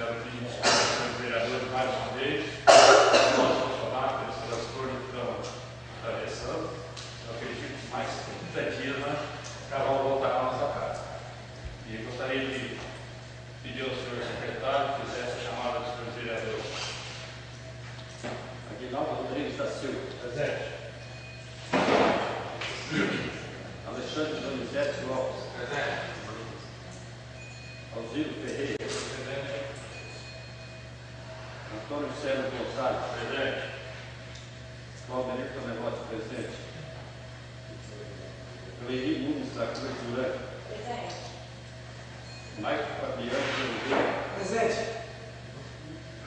quero pedir desculpas aos vereadores mais uma vez, nosso funcionário, pelos transtornos que estão atravessando. Eu acredito que mais 30 dias, né, Carol voltará à nossa casa. E gostaria de pedir ao senhor secretário que fizesse a chamada dos senhores vereadores. Aguinaldo Rodrigues da Silva. Presente. Alexandre Donizete Lopes. Presente. Alziro Ferreira. Presente. Antônio Célio Gonçalves. Presente. Valdir Camelote presente. Levi Nunes da Cruz Durante. Presente. Maico Fabiano de Oliveira. Presente.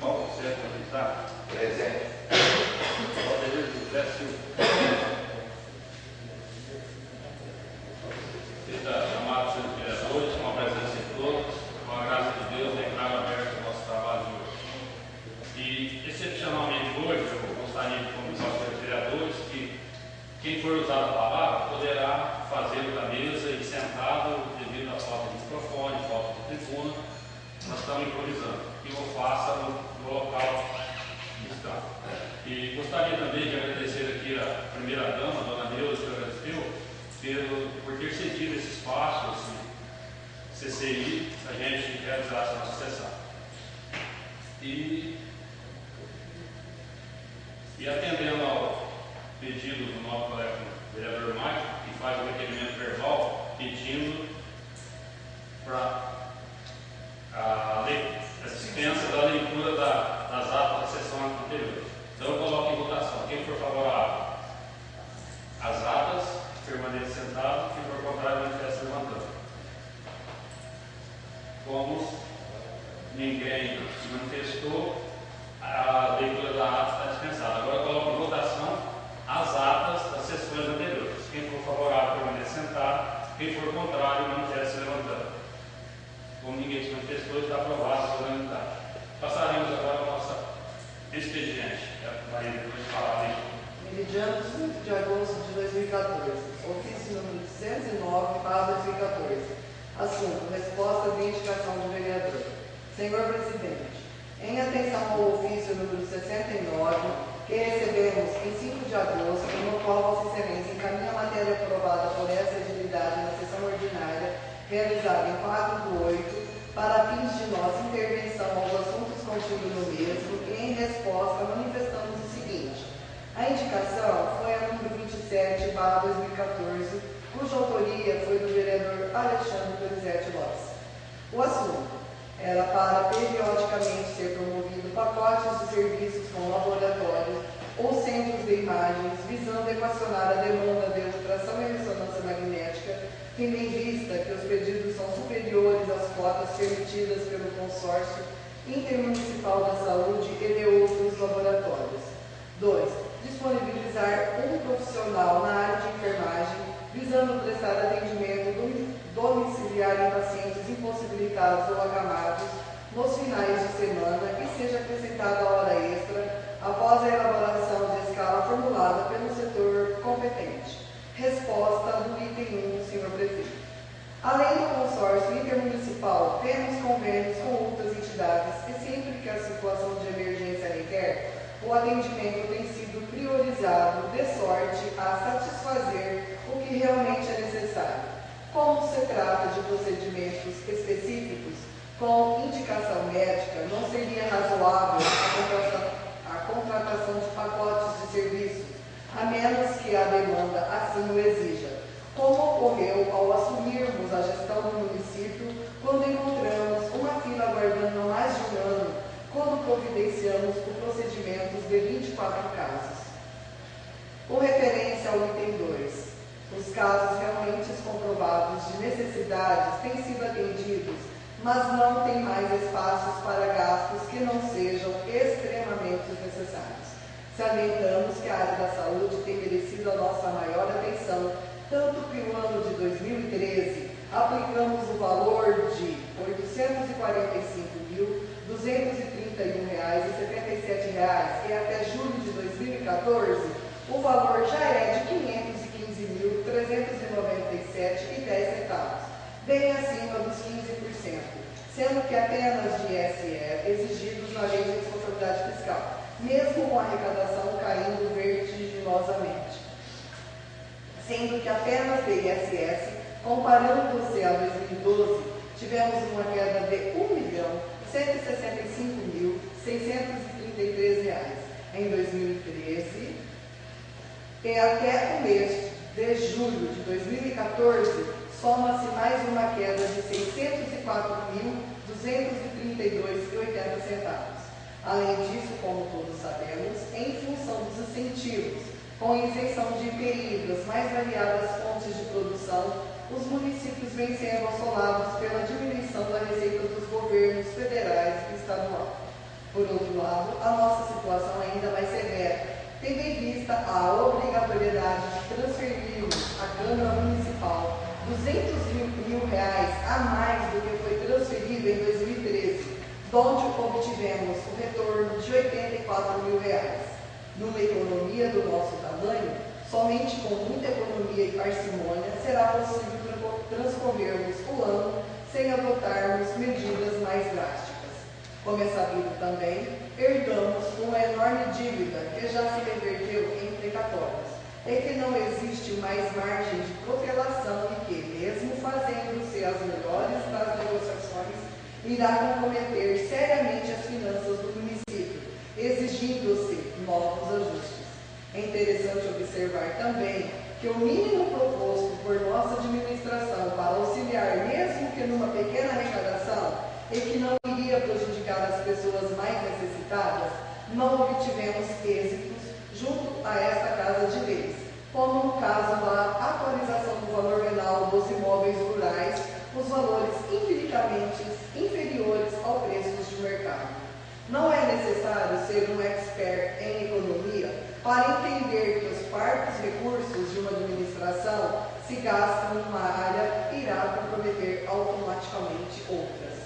Paulo César Rizar. Presente. Valdir José Silva. Feita a chamada dos senhores vereadores, com a presença de todos, com a graça de Deus, declaro aberto o nosso trabalho de hoje. E, excepcionalmente hoje, eu gostaria de convidar os senhores vereadores que quem for usar a palavra poderá fazê-lo da mesa e sentado, devido à falta de microfone, falta de tribuna, nós estamos improvisando. E o faça no local que está. E gostaria também de agradecer aqui a primeira-dama, a dona Neuza, que agradeceu, por ter cedido esse espaço, esse CCI, a gente realizar essa nossa sessão. E atendendo ao pedido do nosso colega vereador Márcio, que faz o requerimento verbal, pedindo para a dispensa da leitura das atas da sessão anterior. Então eu coloco em votação. Quem for favorável às atas, permaneça sentado. Quem for contrário, manifesta levantando. Como ninguém se manifestou, a leitura da ata está dispensada. Agora eu coloco em votação as atas das sessões anteriores. Quem for favorável, permaneça sentado. Quem for contrário, manifesta levantando. Como ninguém se manifestou, está aprovado por unanimidade. Passaremos agora ao nosso expediente. Vai depois falar aí. Meridiano 5 de agosto de 2014. Ofício número 209/2014. Assunto: resposta de indicação do vereador. Senhor Presidente, em atenção ao ofício número 69, que recebemos em 5 de agosto, no qual Vossa Excelência encaminha a matéria aprovada por essa agilidade na sessão ordinária, realizada em 4/8, para fins de nossa intervenção aos assuntos contidos no mesmo, e em resposta manifestamos o seguinte: a indicação foi a número 27/2014, cuja autoria foi do vereador Alexandre Donizete Lopes. O assunto era para periodicamente ser promovido pacotes de serviços com laboratórios ou centros de imagens, visando equacionar a demanda de ultrassom e ressonância magnética, tendo em vista que os pedidos são superiores às cotas permitidas pelo Consórcio Intermunicipal da Saúde e de outros laboratórios. 2. Disponibilizar um profissional na área de enfermagem, visando prestar atendimento domiciliar em pacientes impossibilitados ou acamados nos finais de semana e seja acrescentada a hora extra após a elaboração de escala formulada pelo setor competente. Resposta do item 1, senhor prefeito. Além do consórcio intermunicipal, temos convênios com outras entidades e sempre que a situação de emergência requer, o atendimento tem sido priorizado de sorte a satisfazer o que realmente é necessário. Como se trata de procedimentos específicos, com indicação médica, não seria razoável a contratação de pacotes de serviços, a menos que a demanda assim o exija, como ocorreu ao assumirmos a gestão do município, quando encontramos uma fila aguardando há mais de um ano, quando providenciamos o procedimento de 24 casos. Com referência ao item 2, os casos realmente comprovados de necessidades têm sido atendidos, mas não tem mais espaços para gastos que não sejam extremamente necessários. Salientamos que a área da saúde tem merecido a nossa maior atenção, tanto que no ano de 2013 aplicamos o valor de R$ 845.231,77 e até julho de 2014 o valor já é de R$ 515.397,10, bem acima dos 15%, sendo que apenas de ISS mesmo com a arrecadação caindo vertiginosamente. Sendo que apenas de ISS, comparando-se a 2012, tivemos uma queda de R$ 1.165.633. Em 2013, e até o mês de julho de 2014, soma-se mais uma queda de R$ 604.232,80. Além disso, como todos sabemos, em função dos incentivos, com isenção de IPI das mais variadas fontes de produção, os municípios vêm sendo assolados pela diminuição da receita dos governos federais e estadual. Por outro lado, a nossa situação é ainda mais severa, tendo em vista a obrigatoriedade de transferirmos à Câmara Municipal R$ 200 mil a mais do que foi transferido em 2013, onde obtivemos o retorno de R$ 84 mil. Numa economia do nosso tamanho, somente com muita economia e parcimônia será possível transcorrermos o ano sem adotarmos medidas mais drásticas. Como é sabido também, herdamos uma enorme dívida que já se reverteu em precatórios e que não existe mais margem de protelação e que, mesmo fazendo-se as melhores das negociações, irá comprometer seriamente as finanças do município, exigindo-se novos ajustes. É interessante observar também que o mínimo proposto por nossa administração para auxiliar, mesmo que numa pequena arrecadação, e que não iria prejudicar as pessoas mais necessitadas, não obtivemos êxitos junto a esta Casa de Leis, como no caso da atualização do valor venal dos imóveis rurais, os valores infinitamente inferiores ao preço de mercado. Não é necessário ser um expert em economia para entender que os parcos recursos de uma administração, se gastam numa área, irá comprometer automaticamente outras.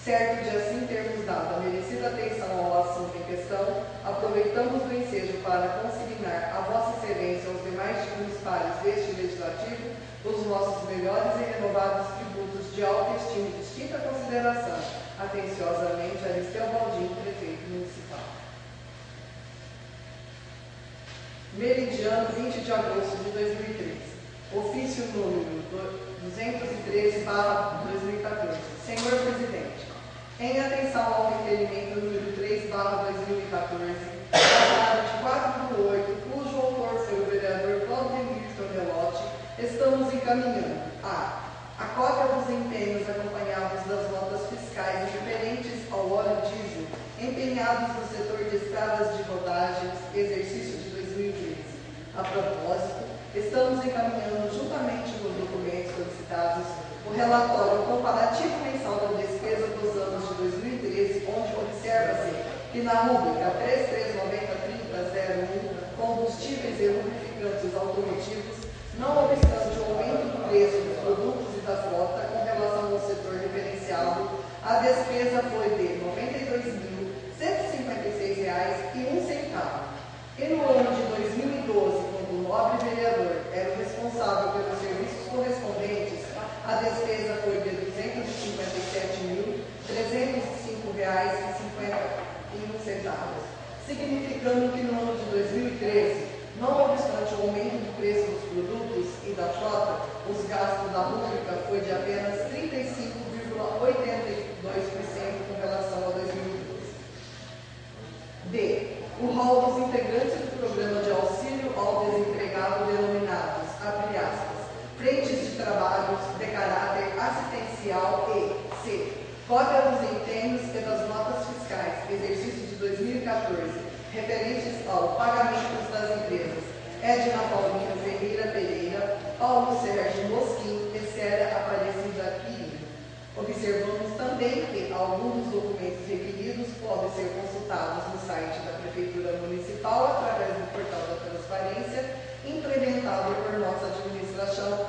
Certo de assim termos dado a merecida atenção ao assunto em questão, aproveitamos o ensejo para consignar a Vossa Excelência aos demais municipais deste legislativo os nossos melhores e renovados tributos de autoestima e distinta consideração. Atenciosamente, Aristeu Baldin, Prefeito Municipal. Meridiano, 20 de agosto de 2013. Ofício número 213/2014. Senhor Presidente, em atenção ao requerimento número 3/2014, datado de 4/8, cujo autor foi o vereador Claudemir Tonelotti, estamos encaminhando a cópia dos empenhos acompanhados das notas fiscais referentes ao óleo diesel empenhados no setor de estradas de rodagens, exercício de 2013. A propósito, estamos encaminhando juntamente com os documentos solicitados o relatório comparativo mensal da despesa dos anos de 2013, onde observa-se que na rúbrica 33903001, combustíveis e lubrificantes automotivos, não obstante o aumento do preço dos produtos e da frota com relação ao setor referenciado, a despesa foi de R$ 92.156,01. E no ano de 2012, quando o nobre vereador era o responsável pelos serviços correspondentes, a despesa foi de R$ 257.305,51, significando que no ano de 2013, não obstante o aumento do preço dos produtos e da frota, os gastos da rúbrica foi de apenas 35,82% com relação a 2012. D. O rol dos integrantes do programa de auxílio ao desempregado denominados, abre aspas, frentes de trabalhos de caráter assistencial e C. Cópia dos empenhos e das notas fiscais, exercício de 2014, referentes ao pagamento das empresas Edna Paulino Ferreira Pereira, Paulo Sérgio Mosquim e Célia Aparecida Quirino. Observamos também que alguns dos documentos requeridos podem ser consultados no site da Prefeitura Municipal através do portal da Transparência, implementado por nossa administração,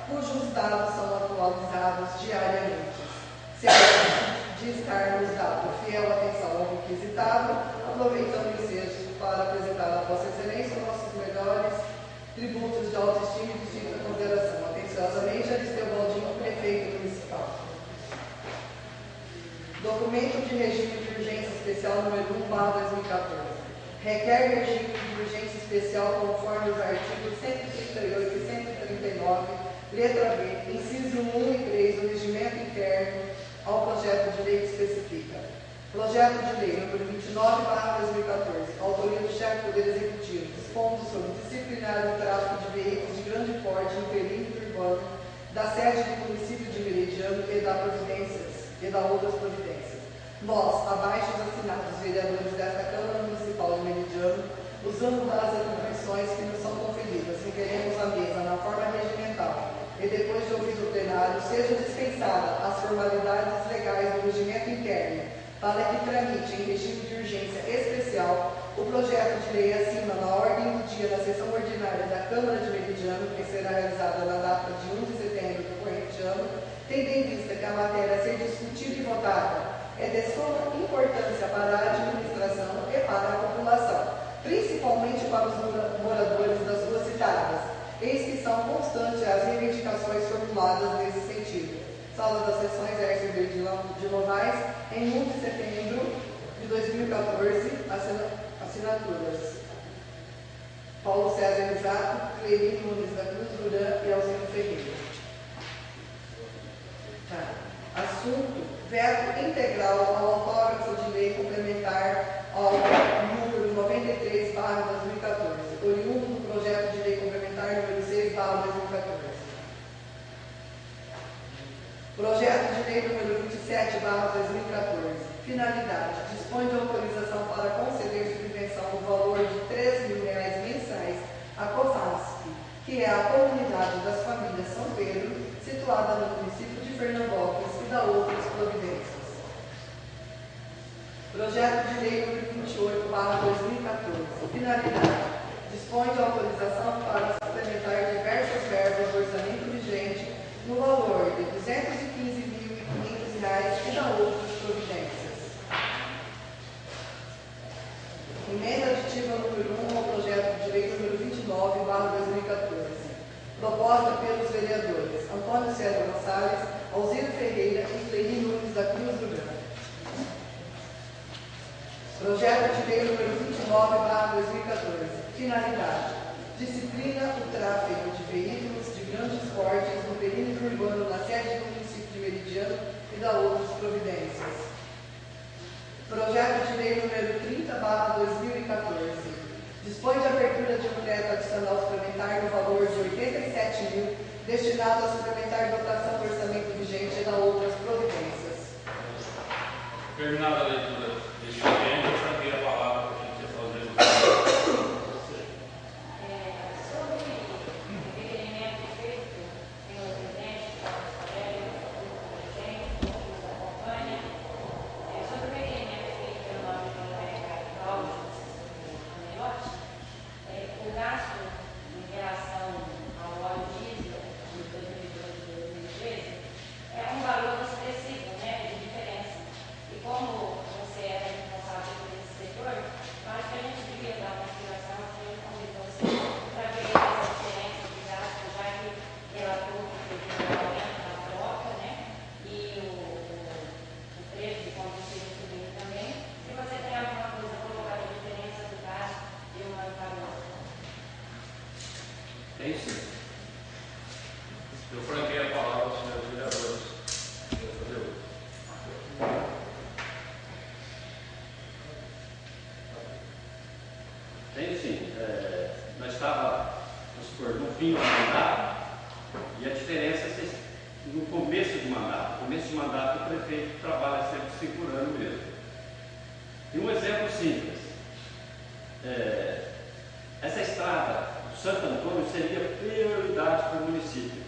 cujos dados são atualizados diariamente. Certo de estarmos dado fiel atenção ao requisitado, aproveitando o ensejo para apresentar a Vossa Excelência os nossos melhores tributos de autoestima e distinta consideração. Atenciosamente, Aristeu Baldin, Prefeito Municipal. Documento de regime de urgência especial número 1/2014. Requer regime de urgência especial conforme os artigos 138 e 139, letra B, inciso 1 e 3 do regimento interno ao projeto de lei que especifica. Projeto de lei número 29/2014, autoria do chefe do Poder Executivo, dispondo sobre disciplinar o tráfego de veículos de grande porte no perímetro urbano da sede do município de Meridiano e da outras providências. Nós, abaixo assinados vereadores desta Câmara Municipal de Meridiano, usando das atribuições que nos são conferidas, requeremos à mesa, na forma regimental, e depois de ouvido o plenário, seja dispensada as formalidades legais do regimento interno, para que tramite em regime de urgência especial o projeto de lei acima na ordem do dia da sessão ordinária da Câmara de Meridiano, que será realizada na data de 1 de setembro do corrente ano, tendo em vista que a matéria a ser discutida e votada é de suma importância para a administração e para a população, principalmente para os moradores das ruas citadas, eis que são constantes as reivindicações formuladas nesse sentido. Sala das Sessões Hércio de Novaes, em 1 de setembro de 2014, assinaturas: Paulo César Risato, Cleiri Nunes da Cruz Duran e Alcino Ferreira. Assunto: veto integral ao autógrafo de lei complementar ao número 93/2014, oriundo do projeto de lei complementar número 6/2014. Projeto de lei número 27/2014. Finalidade: dispõe de autorização para conceder subvenção no valor de R$3.000 mensais à COFASP, que é a Comunidade das Famílias São Pedro, situada no município de Fernandópolis, e da outras providências. Projeto de lei número 28/2014. Finalidade: dispõe de autorização para suplementar diversas verbas do orçamento vigente no valor de R$215.500 e da outras providências. Emenda aditiva número 1 ao projeto de lei número 29/2014. Proposta pelos vereadores Antônio César Gonçalves, Alzino Ferreira e Cleiri Nunes da Cruz Duran. Projeto de lei número 29/2014. Finalidade: disciplina o tráfego de veículos de grandes portes no perímetro urbano na sede do município de Meridiano e da outras providências. Projeto de lei número 30/2014. Dispõe de abertura de um crédito adicional suplementar no valor de R$87.000, destinado a suplementar dotação do orçamento vigente e da outras providências. Terminada a leitura deste evento, eu franquei a palavra para a gente fazer o sobre o requerimento feito pelo presidente, Carlos Favelli, do presidente, que nos acompanha, sobre o requerimento feito pelo nosso colega Cláudio Camelotti, o gasto em relação ao óleo diesel de 2012 e 2013 é um valor expressivo, né, de diferença. E como você é responsável por esse setor, eu acho que a gente devia dar uma explicação aqui com você para ver essa diferença de gasto, já que relatou que teve um aumento na troca, né, e o preço de combustível subindo também. Se você tem alguma coisa a colocar de diferença do gasto de um ano para o outro. É isso. Eu franquei a palavra aos senhores vereadores. Tem sim. Nós estávamos no fim do mandato e a diferença é no começo do mandato. No começo do mandato o prefeito trabalha sempre segurando mesmo. E um exemplo simples. Essa estrada do Santo Antônio seria prioridade para o município.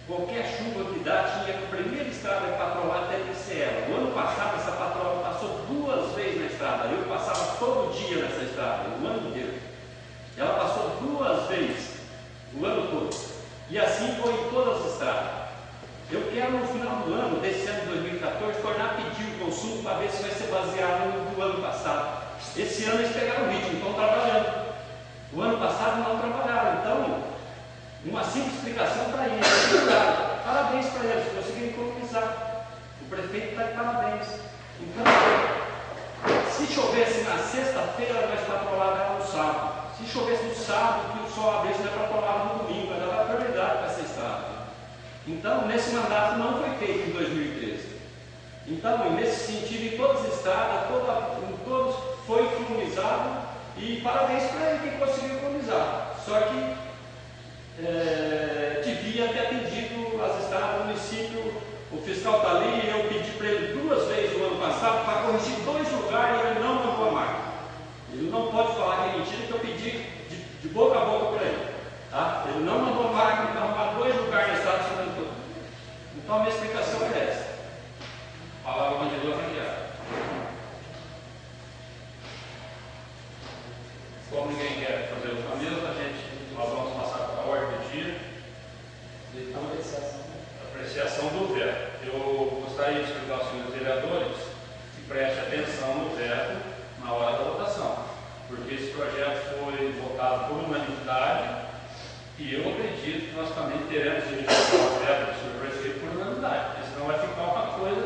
Qualquer chuva que dá, tinha a primeira estrada que patrolar até descer ela. O ano passado, essa patroa passou 2 vezes na estrada. Eu passava todo dia nessa estrada, o ano inteiro. Ela passou 2 vezes, o ano todo. E assim foi em todas as estradas. Eu quero, no final do ano, desse ano de 2014, tornar a pedir o consumo para ver se vai ser baseado no ano passado. Esse ano eles pegaram o ritmo, estão trabalhando. O ano passado não trabalharam, então, uma simples explicação para eles. Parabéns para eles, conseguiram economizar. O O prefeito está de parabéns. Então, se chovesse na sexta-feira, nós patrolávamos ela no sábado. Se chovesse no sábado, que o sol abrisse, nós patrolávamos no domingo. Mas ela dá prioridade para essa estrada. Então, nesse mandato não foi feito em 2013. Então, nesse sentido, em todas as estradas, em todos foi economizado e parabéns para ele que conseguiu economizar. Só que devia ter atendido as estradas do município. O fiscal está ali, eu pedi para ele 2 vezes no ano passado para corrigir 2 lugares e ele não mandou a máquina. Ele não pode falar que é mentira, que eu pedi de boca a boca para ele. Tá? Ele não mandou a máquina para arrumar 2 lugares na estrada de Antônio. Então a minha explicação é essa. Palavra continua franqueada. Como ninguém quer fazer o caminho, nós vamos passar para a ordem do dia. Então, Apreciação do veto. Eu gostaria de explicar aos senhores vereadores que prestem atenção no veto na hora da votação, porque esse projeto foi votado por unanimidade e eu acredito que nós também teremos que votar o veto do senhor prefeito por unanimidade, porque senão vai ficar uma coisa,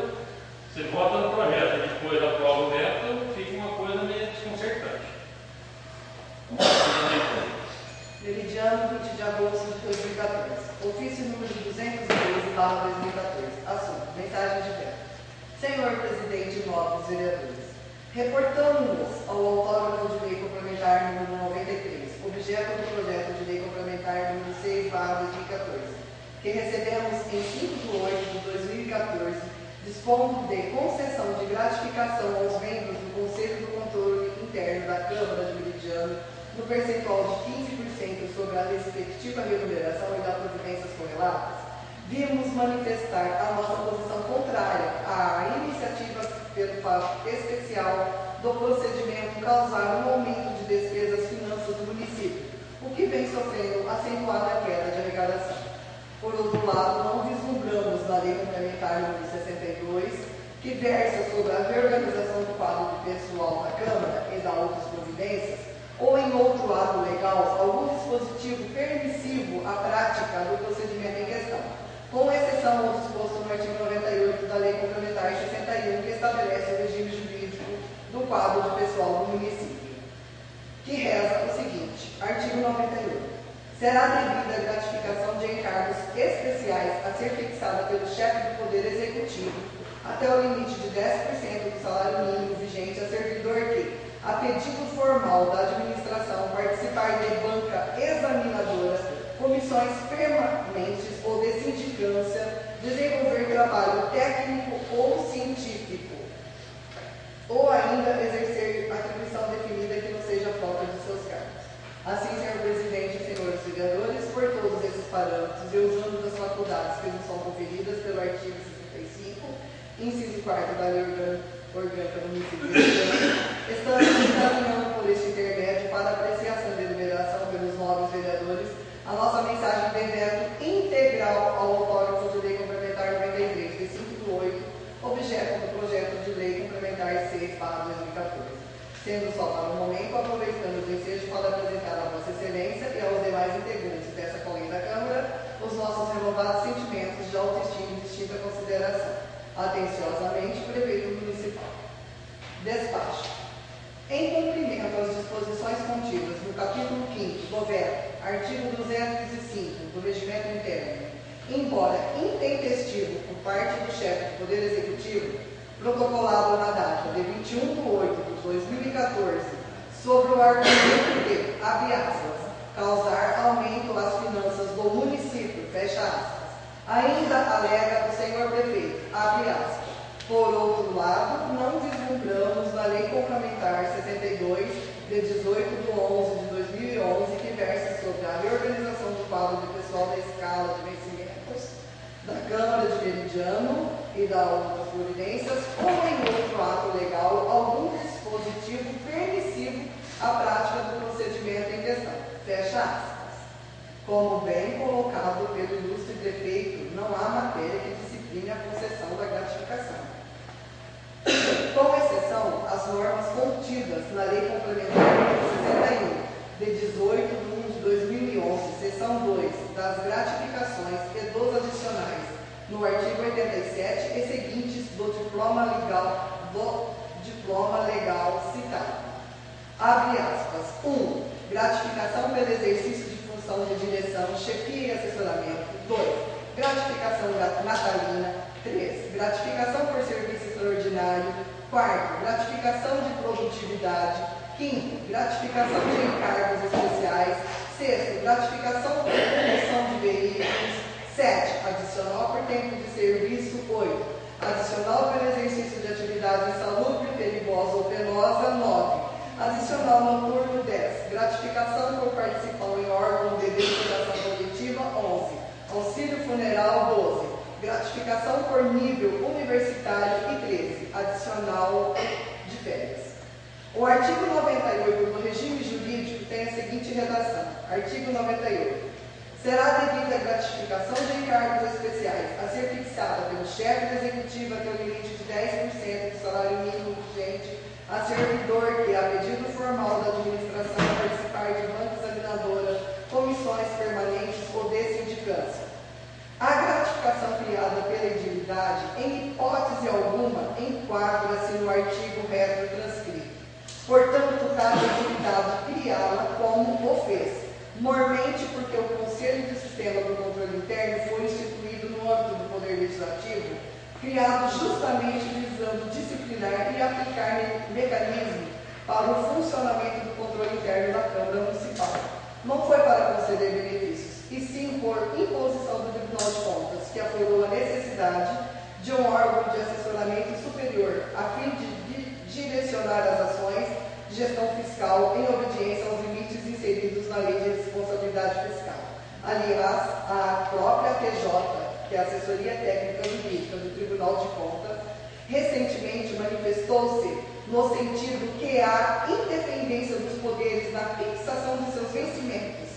você vota no projeto e depois aprova o veto, fica uma coisa meio desconcertante. Meridiano, 20 de agosto de 2014. Ofício número 213/2014. Assunto: mensagem de veto. Senhor Presidente e nobres vereadores, reportamos-nos ao autógrafo de lei complementar número 93, objeto do projeto de lei complementar número 6/2014, que recebemos em 5 de 8 de 2014, dispondo de concessão de gratificação aos membros do Conselho do Controle Interno da Câmara de Meridiano no percentual de 15% sobre a respectiva remuneração e das providências correlatas, vimos manifestar a nossa posição contrária à iniciativa pelo fato especial do procedimento causar um aumento de despesas das finanças do município, o que vem sofrendo acentuada queda de arrecadação. Por outro lado, não vislumbramos na Lei Complementar número 62, que versa sobre a reorganização do quadro de pessoal da Câmara e da outras providências, ou em outro ato legal, algum dispositivo permissivo à prática do procedimento em questão, com exceção ao disposto no artigo 98 da Lei Complementar 61, que estabelece o regime jurídico do quadro de pessoal do município, que reza o seguinte: artigo 98. Será devida a gratificação de encargos especiais a ser fixada pelo chefe do Poder Executivo até o limite de 10% do salário mínimo vigente a servidor que, a pedido formal da administração, participar de banca examinadora, comissões permanentes ou de sindicância, desenvolver trabalho técnico ou científico, ou ainda exercer atribuição definida que não seja própria de seus cargos. Assim, senhor presidente e senhores vereadores, por todos esses parâmetros e usando das faculdades que nos são conferidas pelo artigo 65, inciso 4 da Lei Orgânica do município de Meridiano, estamos encaminhando por este intermédio para apreciação e deliberação pelos nobres vereadores a nossa mensagem de veto integral ao autógrafo de lei complementar 93, de 5 de 8, objeto do projeto de lei complementar 6/2014. Sendo só para o momento, aproveitando o ensejo para apresentar a Vossa Excelência e aos demais integrantes dessa colina da Câmara os nossos renovados sentimentos de autoestima e distinta consideração. Atenciosamente, Prefeito Municipal. Despacho. Em cumprimento às disposições contidas no capítulo 5º do veto, artigo 205 do Regimento Interno, embora intempestivo por parte do chefe do Poder Executivo, protocolado na data de 21 de 8 de 2014, sobre o argumento de, abre aspas, causar aumento às finanças do município, fecha aspas, ainda alega o senhor prefeito, abre aspas. Por outro lado, não vislumbramos na Lei Complementar 62, de 18 de 11 de 2011, que versa sobre a reorganização do quadro de pessoal da escala de vencimentos da Câmara de Meridiano e da outras providências, ou em outro ato legal, algum dispositivo permissivo à prática do procedimento em questão. Fecha aspas. Como bem colocado pelo ilustre prefeito, não há matéria que discipline a concessão da gratificação. Com exceção, as normas contidas na Lei Complementar 61, de 18 de 1 de 2011, seção 2, das gratificações e dos adicionais, no artigo 87 e seguintes do diploma legal citado. Abre aspas. 1. Gratificação pelo exercício de função de direção, chefia e assessoramento. 2. Gratificação natalina. 3. Gratificação por serviço extraordinário. 4. Gratificação de produtividade. 5. Gratificação de encargos especiais. 6. Gratificação por promoção de veículos. 7. Adicional por tempo de serviço. 8. Adicional pelo exercício de atividade insalubre, perigosa ou penosa. 9. Adicional noturno. 10. Gratificação por participação em órgão de deliberação coletiva. 11. Auxílio funeral. 12. Gratificação por nível universitário. E 13. Adicional de férias. O artigo 98 do regime jurídico tem a seguinte redação. Artigo 98. Será devida gratificação de encargos especiais a ser fixada pelo chefe do executivo até o limite de 10% do salário mínimo vigente a servidor que, a pedido formal da administração, participar de banca examinadora, comissões permanentes ou de sindicância. A gratificação criada pela edilidade, em hipótese alguma, enquadra-se no artigo retrotranscrito. Portanto, cabe à edilidade criá-la como o fez, mormente porque o Conselho de Sistema do Controle Interno foi instituído no âmbito do Poder Legislativo, criado justamente visando disciplinar e aplicar mecanismos para o funcionamento do controle interno da Câmara Municipal. Não foi para conceder benefícios, e sim por imposição do Tribunal de Contas, que aflorou a necessidade de um órgão de assessoramento superior, a fim de direcionar as ações de gestão fiscal em obediência aos limites inseridos na Lei de Responsabilidade Fiscal. Aliás, a própria TJ, que é a Assessoria Técnica Jurídica do Tribunal de Contas, recentemente manifestou-se no sentido que há independência dos poderes na fixação de seus vencimentos.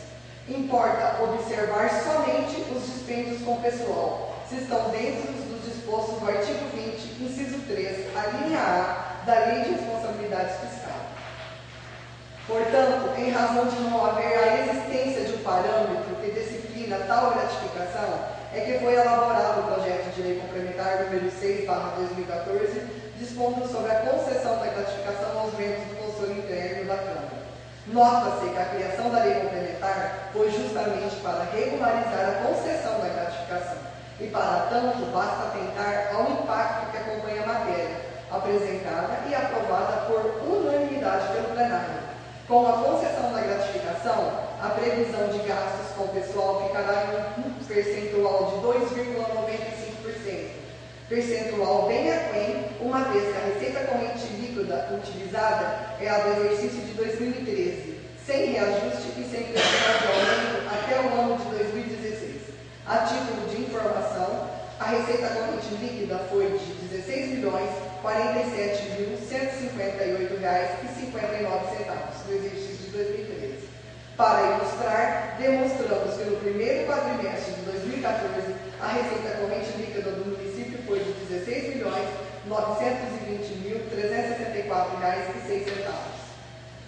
Importa observar somente os dispêndios com pessoal, se estão dentro dos dispostos do artigo 20, inciso 3, a linha A da Lei de Responsabilidade Fiscal. Portanto, em razão de não haver a existência de um parâmetro que disciplina tal gratificação, é que foi elaborado o projeto de lei complementar número 6/2014, dispondo sobre a concessão da gratificação aos membros do Conselho Interno da Câmara. Nota-se que a criação da lei complementar foi justamente para regularizar a concessão da gratificação, e para tanto basta atentar ao impacto que acompanha a matéria, apresentada e aprovada por unanimidade pelo plenário. Com a concessão da gratificação, a previsão de gastos com o pessoal ficará em um percentual de 2,95%, percentual bem aquém, uma vez que a receita corrente líquida utilizada é a do exercício de 2013, sem reajuste e sem previsão de aumento até o ano de 2016. A título de informação, a receita corrente líquida foi de R$ 16.047.158,59 no exercício de 2013. Para ilustrar, demonstramos que no primeiro quadrimestre de 2014, a receita corrente líquida do município foi de R$ 16.920.364,06.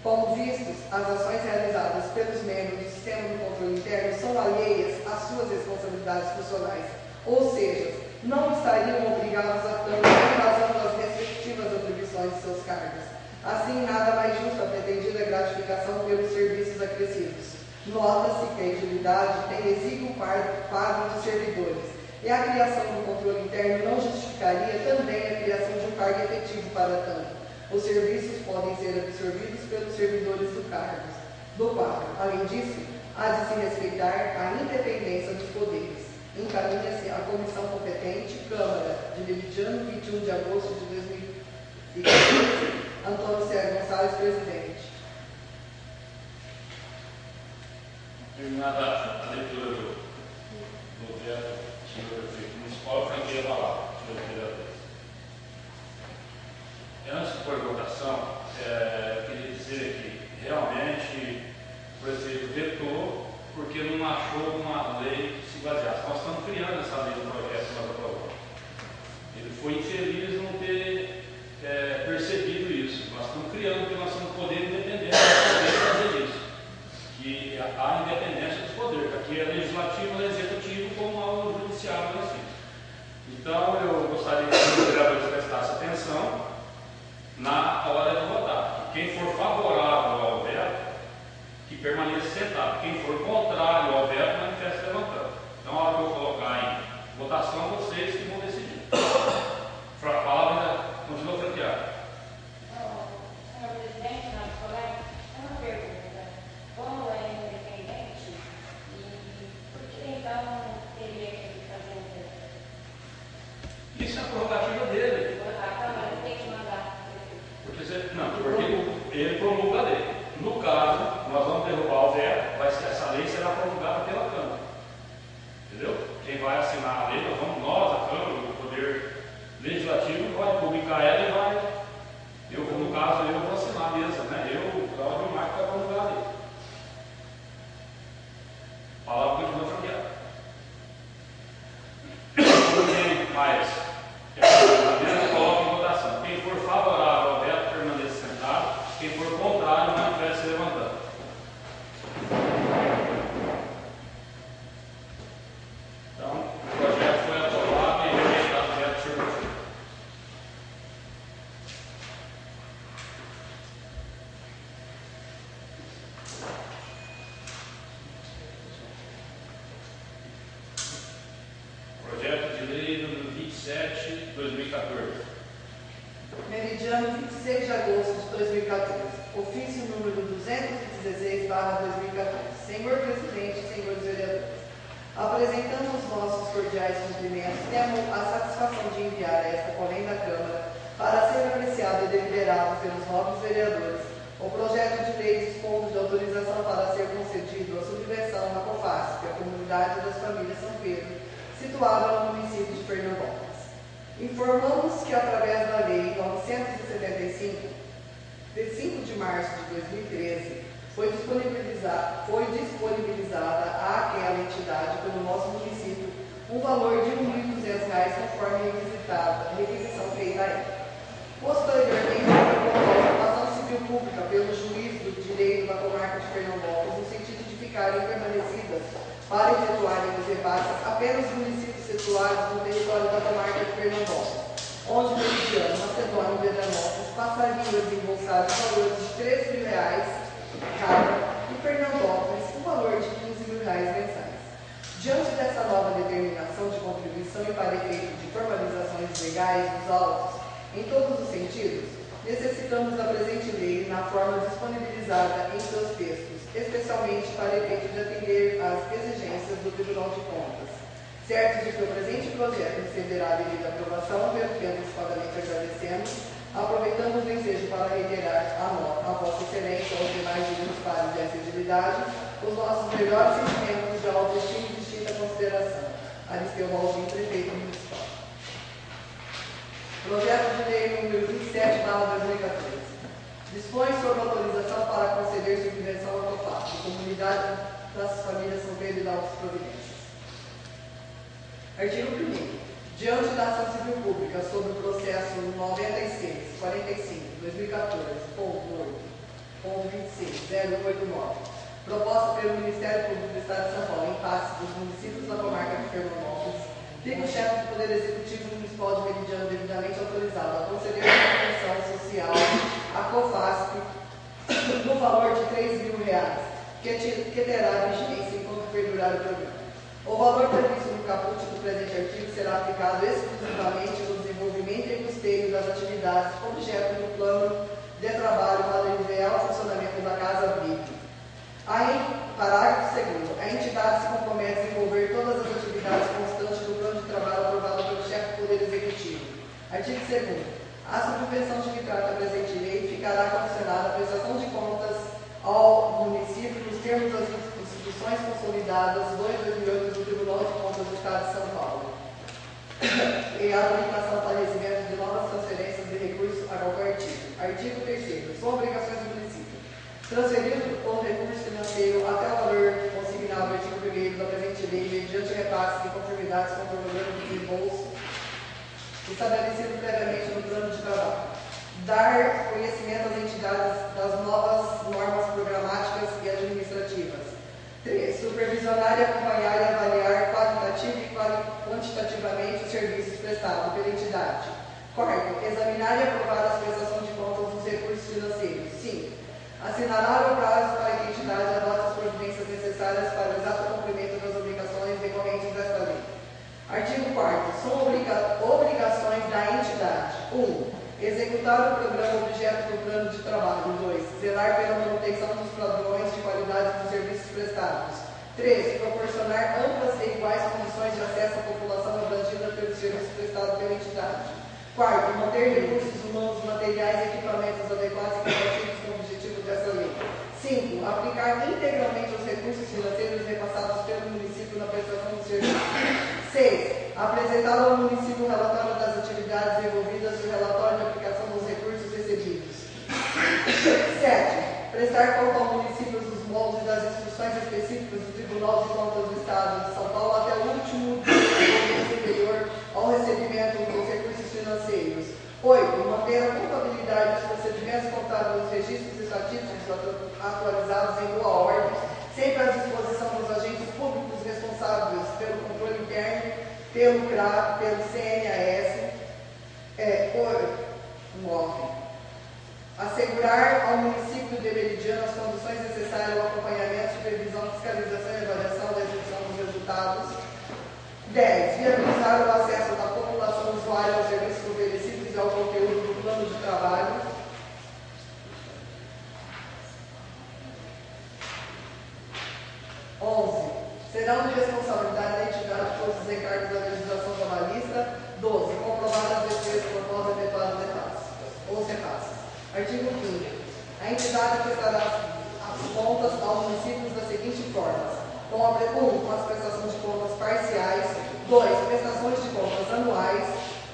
Como vistos, as ações realizadas pelos membros do sistema do controle interno são alheias às suas responsabilidades funcionais, ou seja, não estariam obrigados a tanto em razão das respectivas atribuições de seus cargos. Assim, nada mais justo a pretendida gratificação pelos serviços acrescidos. Nota-se que a edilidade tem exíguo quadro de servidores, e a criação do controle interno não justificaria também a criação de um cargo efetivo para tanto. Os serviços podem ser absorvidos pelos servidores do quadro. Além disso, há de se respeitar a independência dos poderes. Encaminha-se à comissão competente, Câmara, de Meridiano, 21 de agosto de 2014. Antônio Sérgio Gonçalves, presidente. Terminada a leitura do veto, senhor prefeito municipal, eu queria falar, senhor vereador. Antes de pôr a votação, eu queria dizer que realmente o prefeito vetou porque não achou uma lei que se baseasse. Nós estamos criando essa lei do projeto que nós aprovamos. Ele foi infeliz não ter percebido isso. Nós estamos criando porque nós somos poder independente para poder fazer isso. Que há independência dos poderes. Aqui é legislativo, é executivo, como há o judiciário nós temos. permaneça sentado. Quem for contrário ao veto, manifeste levantando. Então, a hora que eu colocar em votação, vocês que vão decidir. A palavra continua franqueada. Senhor presidente, nossos colegas, uma pergunta. Como é independente, e por que então teria que fazer um veto? Isso é a prerrogativa dele. A Câmara tem que mandar. Porque ele promulga a lei. No caso, nós vamos derrubar o veto, essa lei será promulgada pela Câmara. Entendeu? Quem vai assinar a lei, nós, a Câmara, o Poder Legislativo, vai publicar ela e vai. No caso, eu vou assinar a mesa, né? Eu, Cláudio Marco, vai promulgar a lei. A palavra continua franqueada. Ninguém mais. A mesa coloca em votação. Quem for favorável ao veto, permaneça sentado. Quem for contrário, manifeste se levantando. Então, o projeto foi aprovado e rejeitado o veto, senhor prefeito. Projeto de lei número 27, 2014. Meridiano, 26 de agosto de 2014. Ofício número 216/2014. Senhor Presidente, senhores vereadores, apresentando os nossos cordiais cumprimentos, temos a satisfação de enviar a esta corrente da Câmara para ser apreciado e deliberado pelos nobres vereadores o projeto de lei dispondo de autorização para ser concedido a subvenção na COFASP, a Comunidade das Famílias São Pedro, situada no município de Pernambuco. Informamos que, através da Lei 975, de 5 de março de 2013, foi disponibilizada àquela entidade pelo nosso município um valor de R$ 1.200, conforme requisição feita a ela. Posteriormente, foi proposta ação civil pública pelo juiz do direito da comarca de Pernambuco, no sentido de ficarem permanecidas para efetuarem os repasses apenas os municípios situados no território da comarca de Pernambuco, onde o Meridiano, Macedônia e Pedranópolis passariam a desembolsar os valores de R$ 13.000 cada e Pernambuco o valor de R$ 15.000 mensais. Diante dessa nova determinação de contribuição e para efeito de formalizações legais dos autos, em todos os sentidos, necessitamos da presente lei na forma disponibilizada em seus textos, especialmente para efeito de atender às exigências do Tribunal de Contas. Certo de que o presente projeto receberá a devida aprovação, pelo que antecipadamente agradecemos, aproveitamos o desejo para reiterar a Vossa Excelência aos demais dignos pares de agilidade os nossos melhores sentimentos de autoestima e distinta consideração. Aristeu Baldin, prefeito municipal. Projeto de lei número 27/2014. Dispõe sobre autorização para conceder subvenção ao COFASP, Comunidade das Famílias São Pedro e da Altas Providências. Artigo 1º. Diante da ação civil pública sobre o processo 96.45/8.26.089, proposta pelo Ministério Público do Estado de São Paulo, em face dos municípios da comarca de Pernambuco, fica o chefe do Poder Executivo Municipal de Meridiano devidamente autorizado a conceder uma subvenção social à COFASP no valor de R$ 3.000, que terá vigência enquanto perdurar o programa. O valor previsto no caput do presente artigo será aplicado exclusivamente no desenvolvimento e custeio das atividades objeto do plano de trabalho para o ideal funcionamento da Casa Abrigo. Parágrafo 2º. A entidade se compromete a desenvolver todas as atividades constantes do plano de trabalho aprovado pelo chefe do Poder Executivo. Artigo 2º. A subvenção de que trata a presente lei ficará condicionada à prestação de contas ao município nos termos das instituições consolidadas 2/2008 do Tribunal de Contas do Estado de São Paulo e a habilitação para recebimento de novas transferências de recursos a qualquer artigo. Artigo 3º. São obrigações do município transferido o recurso financeiro até o valor consignado no artigo 1º da presente lei, mediante repasse de conformidades com o programa de reembolso estabelecido previamente no plano de trabalho. Dar conhecimento às entidades das novas normas programáticas e administrativas. 3. Supervisionar e acompanhar e avaliar qualitativa e quantitativamente os serviços prestados pela entidade. 4. Examinar e aprovar as prestações de contas dos recursos financeiros. 5. Assinará o prazo para que a entidade adote Executar o programa objeto do plano de trabalho. 2. Zelar pela manutenção dos padrões de qualidade dos serviços prestados. 3. Proporcionar amplas e iguais condições de acesso à população abrangida pelos serviços prestados pela entidade. 4. Manter recursos humanos, materiais e equipamentos adequados e compatíveis com o objetivo dessa lei. 5. Aplicar integralmente os recursos financeiros repassados pelo município na prestação do serviço. 6. Apresentar ao município o relatório das atividades envolvidas e o relatório de aplicação dos recursos recebidos. 7. Prestar conta ao município dos moldes das instruções específicas do Tribunal de Contas do Estado de São Paulo até o último dia anterior ao recebimento dos recursos financeiros. 8. Manter a contabilidade dos procedimentos contábeis dos registros estatísticos atualizados em boa ordem, sempre à disposição dos agentes públicos responsáveis pelo controle interno, pelo CRAP, pelo CNAS. 9. Assegurar ao município de Meridiano as condições necessárias ao acompanhamento, supervisão, fiscalização e avaliação da execução dos resultados. 10. Viabilizar o acesso da população usuária aos serviços oferecidos e ao conteúdo do plano de trabalho. 11. Serão de responsabilidade da entidade todos os encargos da legislação trabalhista. 12. Comprovar as despesas por nós efetuadas ou repasses. Artigo 5º. A entidade prestará as contas aos municípios das seguintes formas: 1. Com as prestações de contas parciais. 2. Prestações de contas anuais.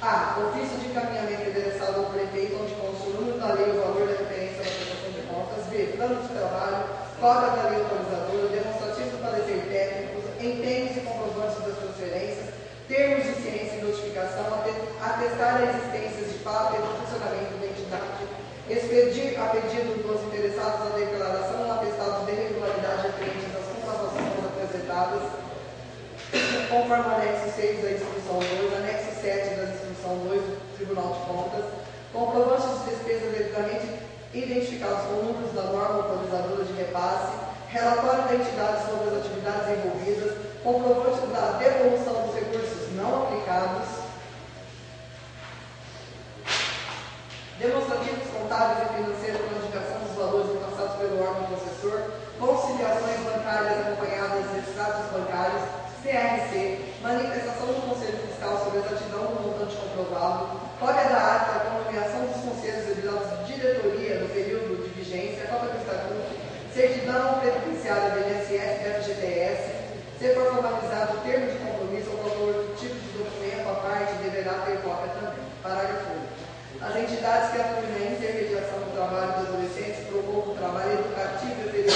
A. Ofício de encaminhamento endereçado ao prefeito, onde consta o número da lei e o valor da referência da prestação de contas. B. Plano de trabalho, cópia da lei autorizadora, demonstrativo do parecer técnico, empenhos e comprovantes das transferências, termos de ciência e notificação, atestar a existência de fato e do funcionamento da entidade, expedir a pedido dos interessados a declaração ou atestado de regularidade referentes às comprovações apresentadas, conforme o anexo 6 da instrução 2, anexo 7 da instrução 2 do Tribunal de Contas, comprovantes de despesas devidamente identificados com números da norma autorizadora de repasse, relatório da entidade sobre as atividades envolvidas, comprovante da devolução dos recursos não aplicados, demonstrativos contábeis e financeiros com indicação dos valores repassados pelo órgão concessor, conciliações bancárias acompanhadas de extratos bancários, CRC, manifestação do Conselho Fiscal sobre a exatidão do montante comprovado, cópia da ata com nomeação dos conselhos de diretoria no período de vigência, cópia do estatuto, certidão previdenciária do INSS e FGTS. Se for formalizado o termo de compromisso ou qualquer outro tipo de documento, a parte deverá ter cópia também. Parágrafo único. As entidades que atuem na intermediação do trabalho de adolescentes promovam o trabalho educativo e oferecem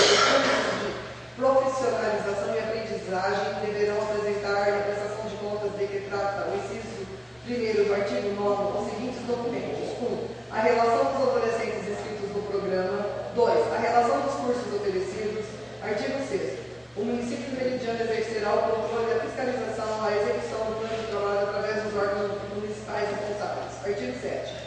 de profissionalização e aprendizagem deverão apresentar na prestação de contas de que trata o inciso 1º do artigo 9 os seguintes documentos: 1. A relação dos adolescentes inscritos no programa. 2. A relação dos cursos oferecidos. Artigo 6º. O município de Meridiano exercerá o controle e a fiscalização à execução do plano de trabalho através dos órgãos municipais responsáveis. Artigo 7º.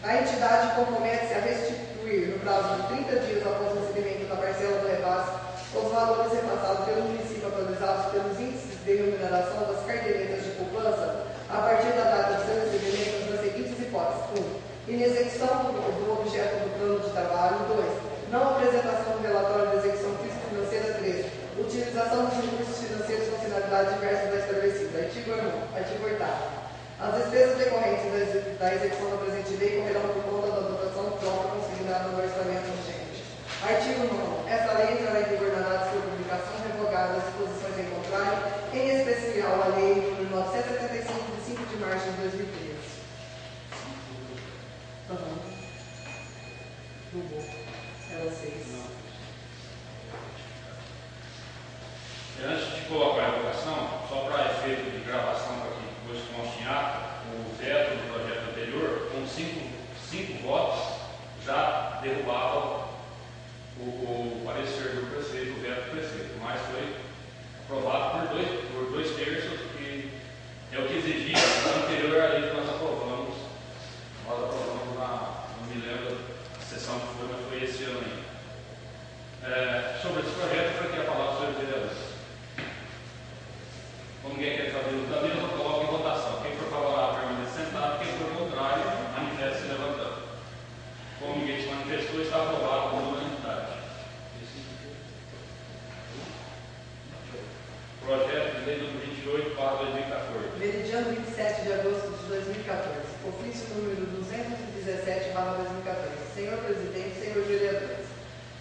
A entidade compromete-se a restituir, no prazo de 30 dias após o recebimento da parcela do repasse, os valores repassados pelo município atualizados pelos índices de remuneração das carteiretas de poupança a partir da data de seu recebimento nas seguintes hipóteses: 1. Inexecução do objeto do plano de trabalho. 2. Não apresentação do relatório de execução físico-financeira. 3. Utilização dos recursos financeiros com finalidade diversa da estabelecida. Artigo 8º. As despesas decorrentes da execução da presente lei correrão por conta da dotação própria consignada no orçamento vigente. Artigo 9. Esta lei entrará em vigor na data de sua publicação, revogada as disposições em contrário, em especial a lei nº 975, de 5 de março de 2013. Era 6. Antes de colocar a votação, só para efeito de gravação, para que depois conste em ata, o veto do projeto anterior, com 5 votos, já derrubava o parecer do prefeito, o veto do prefeito, mas foi aprovado por 2/3, que é o que exigia a anterior à lei que nós aprovamos não me lembro a sessão que foi, mas foi esse ano ainda. Sobre esse projeto, foi aqui a palavra sobre os vereadores. Como ninguém quer fazer o caminho, eu coloco em votação. Quem for favorável permanece sentado, quem for contrário, manifestou está aprovado por unanimidade. Projeto de lei número 28/2014. Meridiano 27 de agosto de 2014. Ofício número 217/2014. Senhor Presidente, senhores vereadores,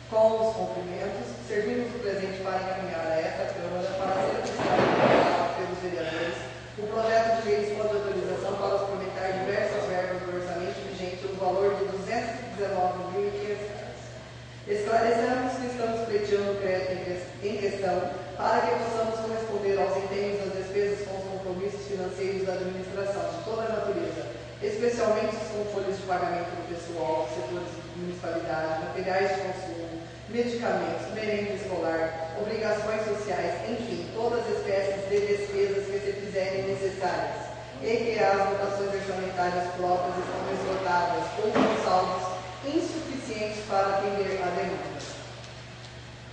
com os cumprimentos, servimos o presente para encaminhar a esta Câmara para ser apreciado pelos vereadores o projeto de lei dispõe de autorização para suplementar diversas verbas do orçamento vigente no valor de R$ 219.500. Esclarecemos que estamos pleiteando o crédito em questão para que possamos corresponder aos empenhos das despesas com os compromissos financeiros da administração de toda a natureza, especialmente com folhas de pagamento do pessoal, setores de municipalidade, materiais de consumo, medicamentos, merenda escolar, obrigações sociais, enfim, todas as espécies de despesas que se fizerem necessárias, e que as dotações orçamentárias próprias estão esgotadas ou com saldos insuficientes para atender a demanda.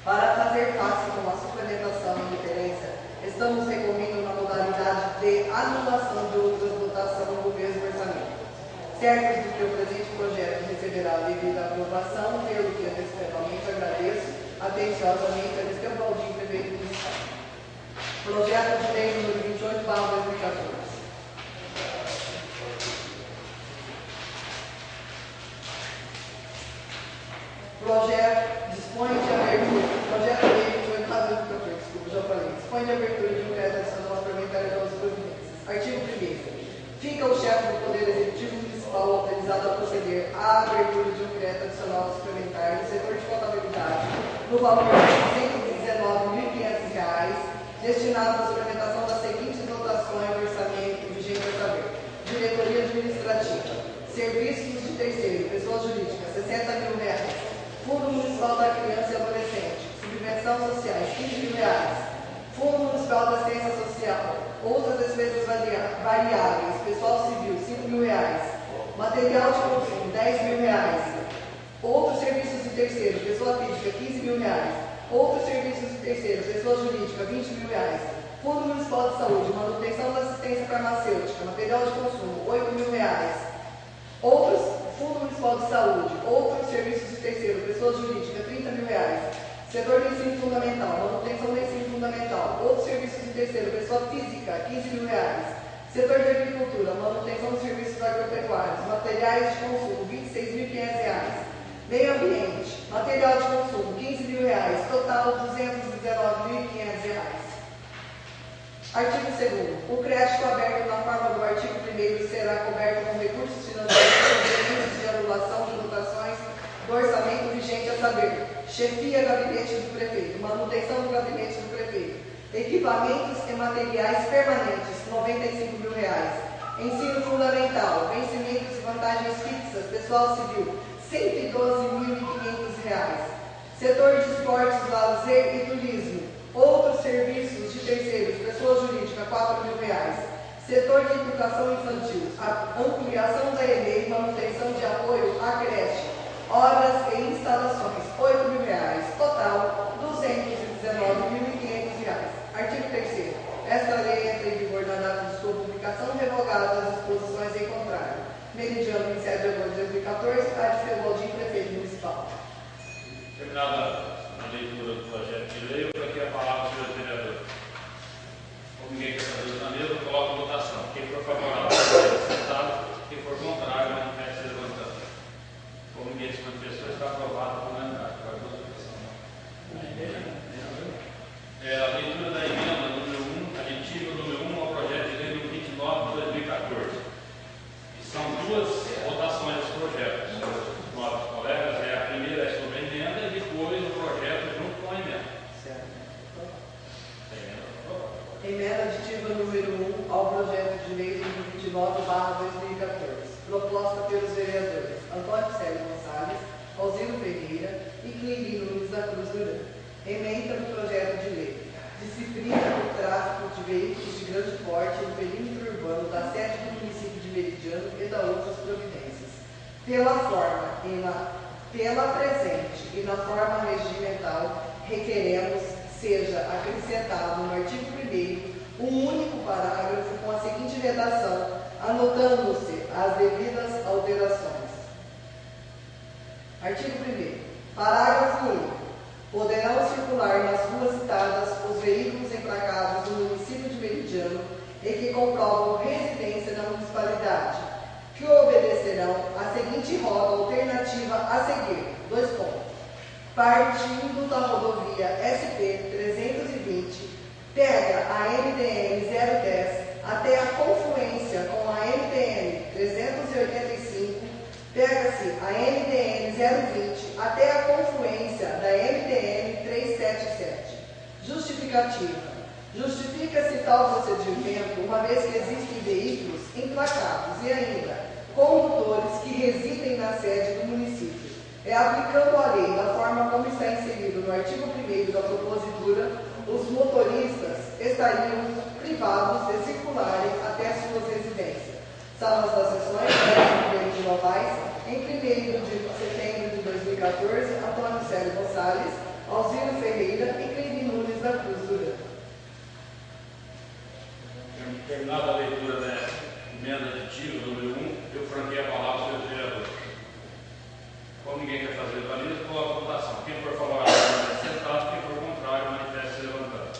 Para fazer face com a suplementação e diferença, estamos recorrendo na modalidade de anulação de outras dotações do mesmo orçamento, certos de que o presente projeto receberá a devida aprovação, pelo que antecipadamente agradeço atenciosamente a Mr. Baldinho, prefeito do Estado. Projeto de lei número 28/2014. Projeto dispõe de abertura. Projeto de lei 28/2014, desculpa, já falei. Dispõe de abertura de um crédito adicional suplementar de 12 providências. Artigo 1º. Fica o chefe do Poder Executivo Municipal autorizado a proceder à abertura de um crédito adicional suplementar no setor de contabilidade no valor de R$ 119.500, destinado à suplementação das seguintes dotações do orçamento vigente a saber: diretoria administrativa, serviços de terceiro, pessoa jurídica, R$ 60.000, Fundo Municipal da Criança e Adolescente, subvenção sociais, R$ 15.000, Fundo Municipal da Assistência Social, outras despesas variáveis, pessoal civil, R$ 5.000, material de consumo, R$ 10.000, outros serviços de terceiro, pessoa física, R$ 15.000, outros serviços de terceiro, pessoa jurídica, R$ 20.000, Fundo Municipal de Saúde, manutenção da assistência farmacêutica, material de consumo, R$ 8.000, outros, Fundo Municipal de Saúde, outros serviços de terceiro, pessoa jurídica, R$ 30.000, setor de ensino fundamental, manutenção do ensino fundamental, outros serviços de terceiro, pessoa física, R$ 15.000, setor de agricultura, manutenção dos serviços agropecuários, materiais de consumo, R$ 26.500, meio ambiente, material de consumo, R$ 15.000, total R$ 219.500. Artigo 2º. O crédito aberto na forma do artigo 1º será coberto com recursos financeiros provenientes de anulação de dotações do orçamento vigente a saber: chefia gabinete do prefeito, manutenção do gabinete do prefeito, equipamentos e materiais permanentes, R$ 95.000, ensino fundamental, vencimentos e vantagens fixas, pessoal civil, R$ 112.500, setor de esportes, lazer e turismo, outros serviços de terceiros, pessoa jurídica, R$ 4.000, setor de educação infantil, a ampliação da EMEI, manutenção de apoio à creche, obras e instalações, R$ 8.000, total R$ 219.500. Artigo 3º. Esta lei entra em vigor na data de sua publicação, revogadas as disposições em contrário. Meridiano 27 de agosto de 2014, Mr. Baldinho, prefeito municipal. Terminada a leitura do projeto de lei, eu vou aqui a palavra dos senhores vereadores. Como ninguém quer fazer na mesa, eu coloco a votação. Quem for favorável, sentado. Quem for contrário, manifeste se levantando. Como ninguém se manifestou, está aprovado por unanimidade. A leitura da emenda número 1, aditiva número 1 ao projeto de lei número 29 de 2014. E são duas votações dos projetos. Nossos colegas, a primeira é sobre a emenda e depois o projeto junto com a emenda. Certo. Emenda aditiva número 1 ao projeto de lei número 29/2014. Proposta pelos vereadores Antônio Célio Gonçalves, Alzino Ferreira e Clirino Luiz da Cruz Duran. Emenda do projeto de lei. Disciplina do tráfego de veículos de grande porte no perímetro urbano da sede do município de Meridiano e da outras providências. Pela presente e na forma regimental, requeremos seja acrescentado no artigo 1º um único parágrafo com a seguinte redação, anotando-se as devidas alterações. Artigo 1º. Parágrafo único. Poderão circular nas ruas citadas os veículos emplacados no município de Meridiano e que comprovam residência na municipalidade, que obedecerão à seguinte rota alternativa a seguir. 2 pontos. Partindo da rodovia SP-320, pega a MDN 010 até a confluência com a MDN 385, pega-se a MDN 020 até a confluência da MDN 377. Justificativa. Justifica-se tal procedimento uma vez que existem veículos emplacados e ainda condutores que residem na sede do município. É aplicando a lei da forma como está inserido no artigo 1º da propositura, os motoristas estariam privados de circularem até suas residências. Salas das sessões, 10 de Novaes, em 1º de setembro de 2014, Antônio Célio Gonçalves, Alzino Ferreira e Cleide Nunes da Cruz Durão. Terminada a leitura da emenda aditiva número 1, eu franquei a palavra ao senhor vereador. Como ninguém quer fazer a lista, coloco a votação. Quem for favorável, permanece sentado. Quem for contrário, manifeste se levantando.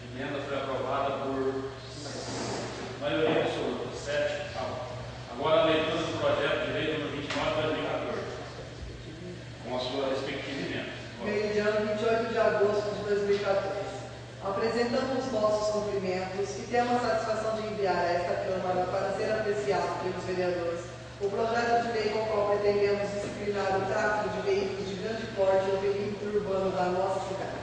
A emenda foi aprovada por maioria absoluta, 7 a 1. Agora a leitura do projeto de lei número 29 de 2014, com a sua respectiva emenda. Meridiano, 28 de agosto de 2014. Apresentamos nossos cumprimentos e temos a satisfação de enviar a esta Câmara para ser apreciado pelos vereadores o projeto de lei com o qual pretendemos disciplinar o tráfego de veículos de grande porte ou veículo urbano da nossa cidade.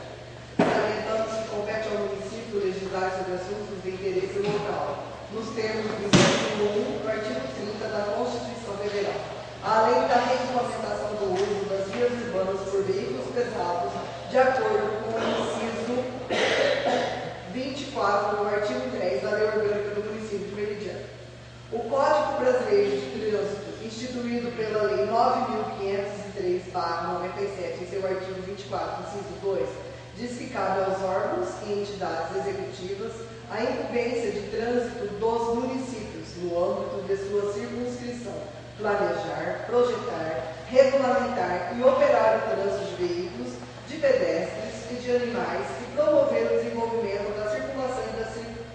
Salientamos que compete ao município legislar sobre assuntos de interesse local, nos termos do inciso 1 do artigo 30 da Constituição Federal, além da regulamentação do uso das vias urbanas por veículos pesados, de acordo com o inciso 24 do artigo 3 da Lei Orgânica do Município de Meridiano. O Código Brasileiro de Trânsito, instituído pela Lei 9.503/97, em seu artigo 24, inciso 2, diz que cabe aos órgãos e entidades executivas a incumbência de trânsito dos municípios, no âmbito de sua circunscrição, planejar, projetar, regulamentar e operar o trânsito de veículos, de pedestres e de animais e promover o desenvolvimento da circulação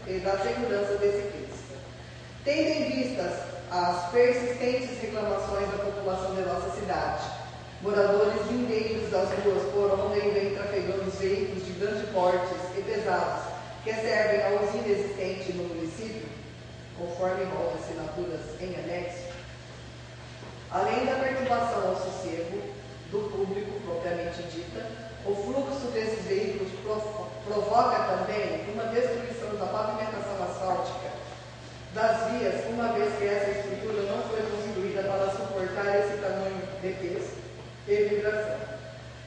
e da segurança desse ciclista. Tendo em vista as persistentes reclamações da população de nossa cidade, moradores vindeiros das ruas por onde vêm trafegando os veículos de grande porte e pesados que servem a usina existente no município, conforme rol de assinaturas em anexo, além da perturbação ao sossego do público propriamente dita, o fluxo desses veículos provoca também uma destruição da pavimentação asfáltica das vias, uma vez que essa estrutura não foi construída para suportar esse tamanho de peso e vibração.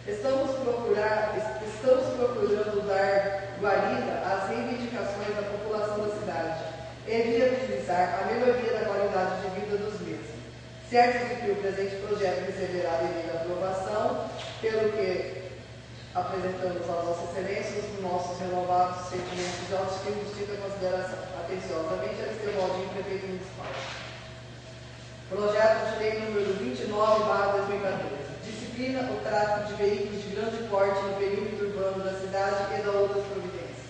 Estamos procurando dar guarida às reivindicações da população da cidade e viabilizar a melhoria da qualidade de vida dos mesmos. Certo de que o presente projeto receberá devida aprovação, pelo que apresentamos a Vossa Excelência os nossos renovados sentimentos de autoestima e justa consideração. Atenciosamente, Aristeu Baldinho, Prefeito Municipal. Projeto de Lei número 29/2014. Disciplina o tráfego de veículos de grande porte no perímetro urbano da cidade e da outras providências.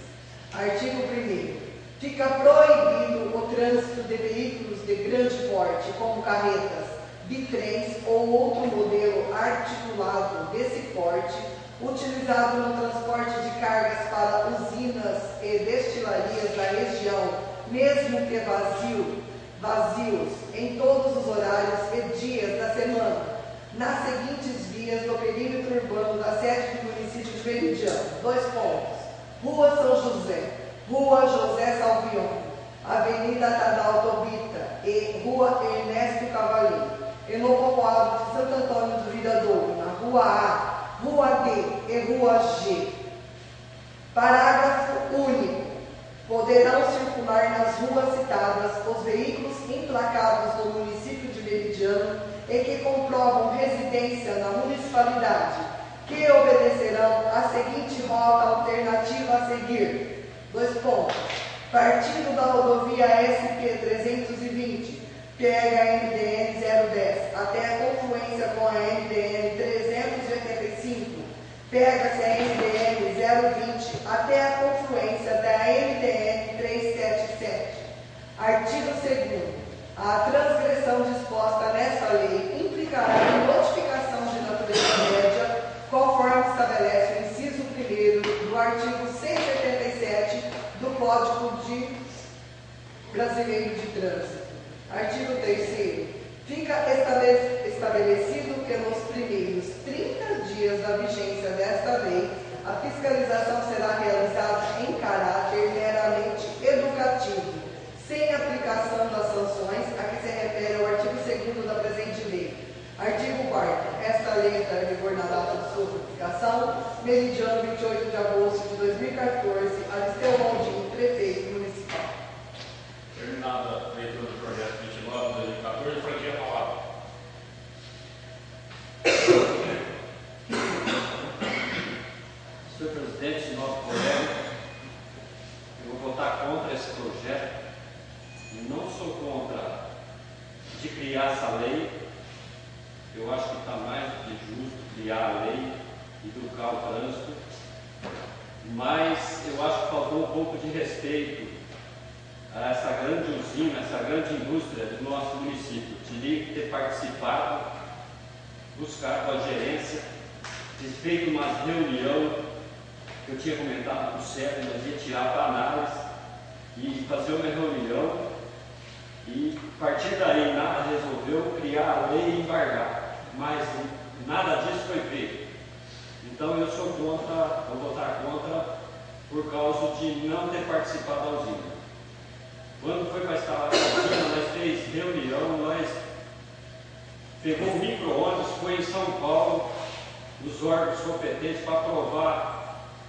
Artigo 1º. Fica proibido o trânsito de veículos de grande porte, como carretas, bitrens ou outro modelo articulado desse porte, utilizado no transporte de cargas para usinas e destilarias da região, mesmo que vazios, em todos os horários e dias da semana, nas seguintes vias do perímetro urbano da sede do município de Meridiano. 2 pontos. Rua São José, Rua José Salvion, Avenida Tadal Tobita e Rua Ernesto Cavaleiro, e no povoado de Santo Antônio do Viradouro, na Rua A, Rua D e Rua G. Parágrafo único. Poderão circular nas ruas citadas os veículos emplacados no município de Meridiano e que comprovam residência na municipalidade, que obedecerão à seguinte rota alternativa a seguir. 2 pontos. Partindo da rodovia SP-320, pega a MDN 010 pega-se a MDN 020 até a confluência da MDN 377. Artigo 2º. A transgressão disposta nesta lei implicará em notificação de natureza média, conforme estabelece o inciso 1º do artigo 177 do Código Brasileiro de Trânsito. Artigo 3º. Fica estabelecido que nos primeiros 30 dias da vigência desta lei, a fiscalização será realizada em caráter meramente educativo, sem aplicação das sanções a que se refere o artigo 2º da presente lei. Artigo 4º. Esta lei entra em vigor na data de sua publicação, meridiano 28 de agosto de 2014, Aristeu Maldini, prefeito municipal. Terminada a leitura do projeto 29 de 2014, franquia a palavra. Senhor presidente, nosso colega, eu vou votar contra esse projeto. Não sou contra de criar essa lei. Eu acho que está mais do que justo criar a lei e educar o trânsito, mas eu acho que faltou um pouco de respeito a essa grande usina, essa grande indústria do nosso município. Teria que ter participado, buscar com a gerência, ter feito uma reunião que eu tinha comentado com o Sérgio, nós ia tirar para análise e fazer uma reunião e a partir daí nada resolveu, criar a lei e embargar, mas nada disso foi feito. Então eu sou contra, vou votar contra por causa de não ter participado da usina. Quando foi para instalar a usina, nós fez reunião, nós pegou um micro-ônibus, foi em São Paulo, os órgãos competentes para aprovar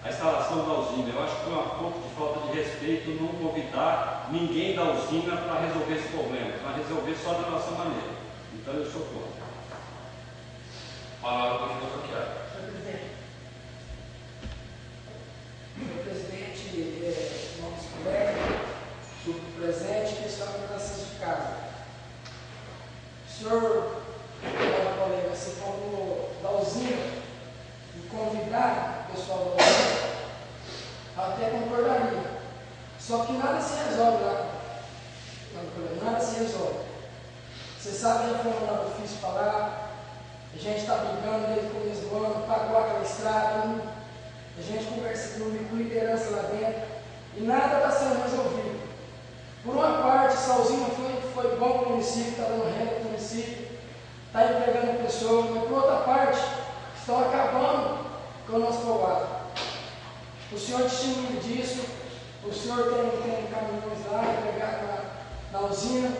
a instalação da usina. Eu acho que foi um pouco de falta de respeito não convidar ninguém da usina para resolver esse problema, para resolver só da nossa maneira. Então eu sou contra. Palavra do vereador Franqueado. Senhor presidente, nossos colegas, público presente e pessoal que está assistindo de casa. Senhor, colega, você falou da usina e convidar o pessoal da usina, até concordaria. Só que nada se resolve lá. Nada se resolve. Você sabe, já foi mandado ofício para lá, a gente está brigando desde o começo do ano, pagou aquela estrada, a gente conversa com liderança lá dentro e nada está sendo resolvido. Por uma parte, essa usina foi bom para o município, está dando renda para o município, está empregando pessoas, mas por outra parte, estão acabando com o nosso povoado. O senhor testemunha disso, o senhor tem caminhões lá empregados na usina,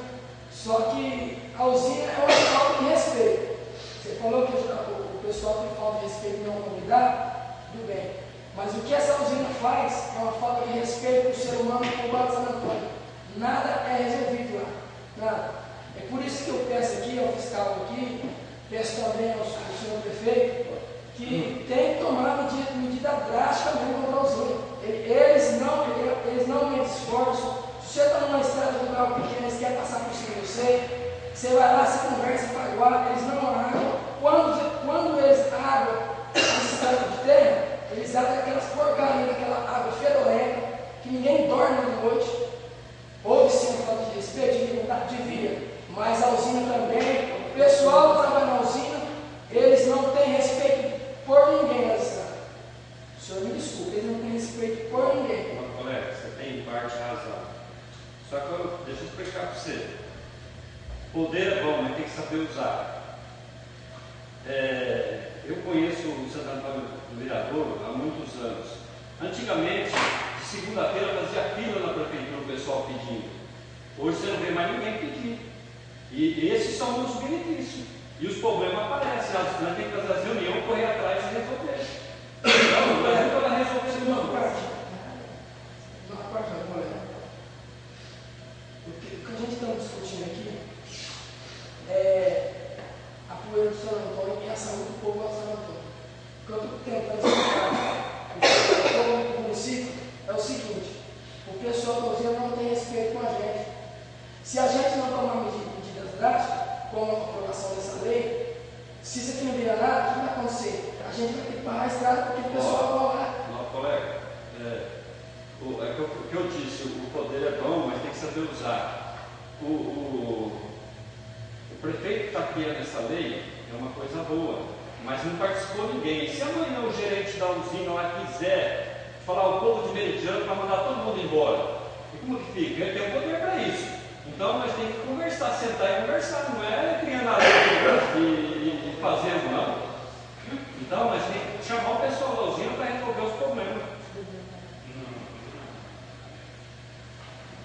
só que a usina é uma falta de respeito. Você falou que o pessoal tem falta de respeito e não convidar, tudo bem. Mas o que essa usina faz é uma falta de respeito para o ser humano do povoado de San Antônio. Nada é resolvido lá, nada. É por isso que eu peço aqui ao fiscal aqui, peço também ao senhor prefeito, que tem que tomar medida drástica mesmo contra a usina. Eles não medem esforço. Se você está numa estrada de um carro pequeno, eles querem passar por cima de você vai lá, você conversa com a guarda, eles não água. Quando eles água essa estrada de terra, eles água aquelas porcarias, aquela água fedorenta, que ninguém dorme de noite. Houve sim uma falta de respeito, devia, mas a usina também, o pessoal que trabalha na usina, eles não têm respeito por ninguém na estrada. O senhor me desculpe, eles não têm respeito por ninguém. Meu colega, você tem em parte razão. Só que deixa eu explicar para você. Poder é bom, mas tem que saber usar. Eu conheço o Santo Antônio do Viradouro há muitos anos. Antigamente, de segunda-feira fazia fila na prefeitura, o pessoal pedindo. Hoje você não vê mais ninguém pedindo. E esses são os benefícios. E os problemas aparecem. Nós temos que fazer as reuniões, correr atrás e resolver. Então, o Brasil vai resolver isso Uma não. parte não, colega. O que a gente está discutindo aqui é a poeira do San Antônio e a saúde do povo do San Antônio. O que eu estou tentando explicar para o município é o seguinte: o pessoal da usina não tem respeito com a gente. Se a gente não tomar medidas drásticas, como a aprovação dessa lei, se isso aqui não virar nada, o que vai acontecer? A gente vai ter que parar a estrada porque o pessoal vai lá. Não, colega, o que eu disse, o poder é bom, mas tem que saber usar. O prefeito que está criando essa lei é uma coisa boa, mas não participou ninguém. Se amanhã o gerente da usina lá quiser falar o povo de Meridiano para mandar todo mundo embora, e como que fica? Ele tem o poder para isso. Então nós temos que conversar, sentar e conversar, não é criando a lei e fazendo, não. Então nós temos que chamar o pessoal da usina para resolver os problemas.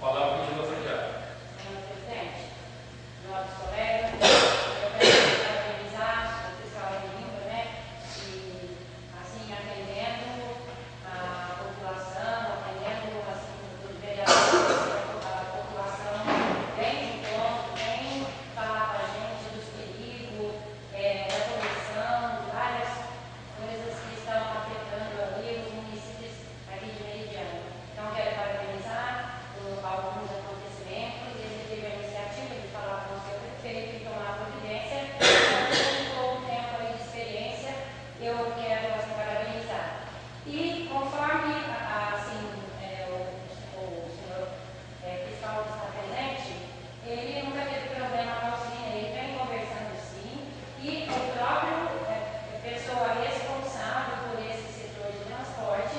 Palavra continua franqueada. Senhor presidente, nossos colegas, eu quero parabenizar o fiscal Emílio, né? E assim, atendendo a população, atendendo assim, os vereadores, a população vem de encontro, vem falar para a gente dos perigos, da poluição, de várias coisas que estão afetando ali os municípios aqui de Meridiano. Então, quero parabenizar alguns acontecimentos, ele teve a iniciativa de falar com o seu prefeito e tomar providência. Com um tempo de experiência, eu quero assim, parabenizar. E conforme assim, o senhor fiscal que está presente, ele nunca teve problema com a usina, ele vem conversando sim, e o próprio pessoa responsável por esse setor de transporte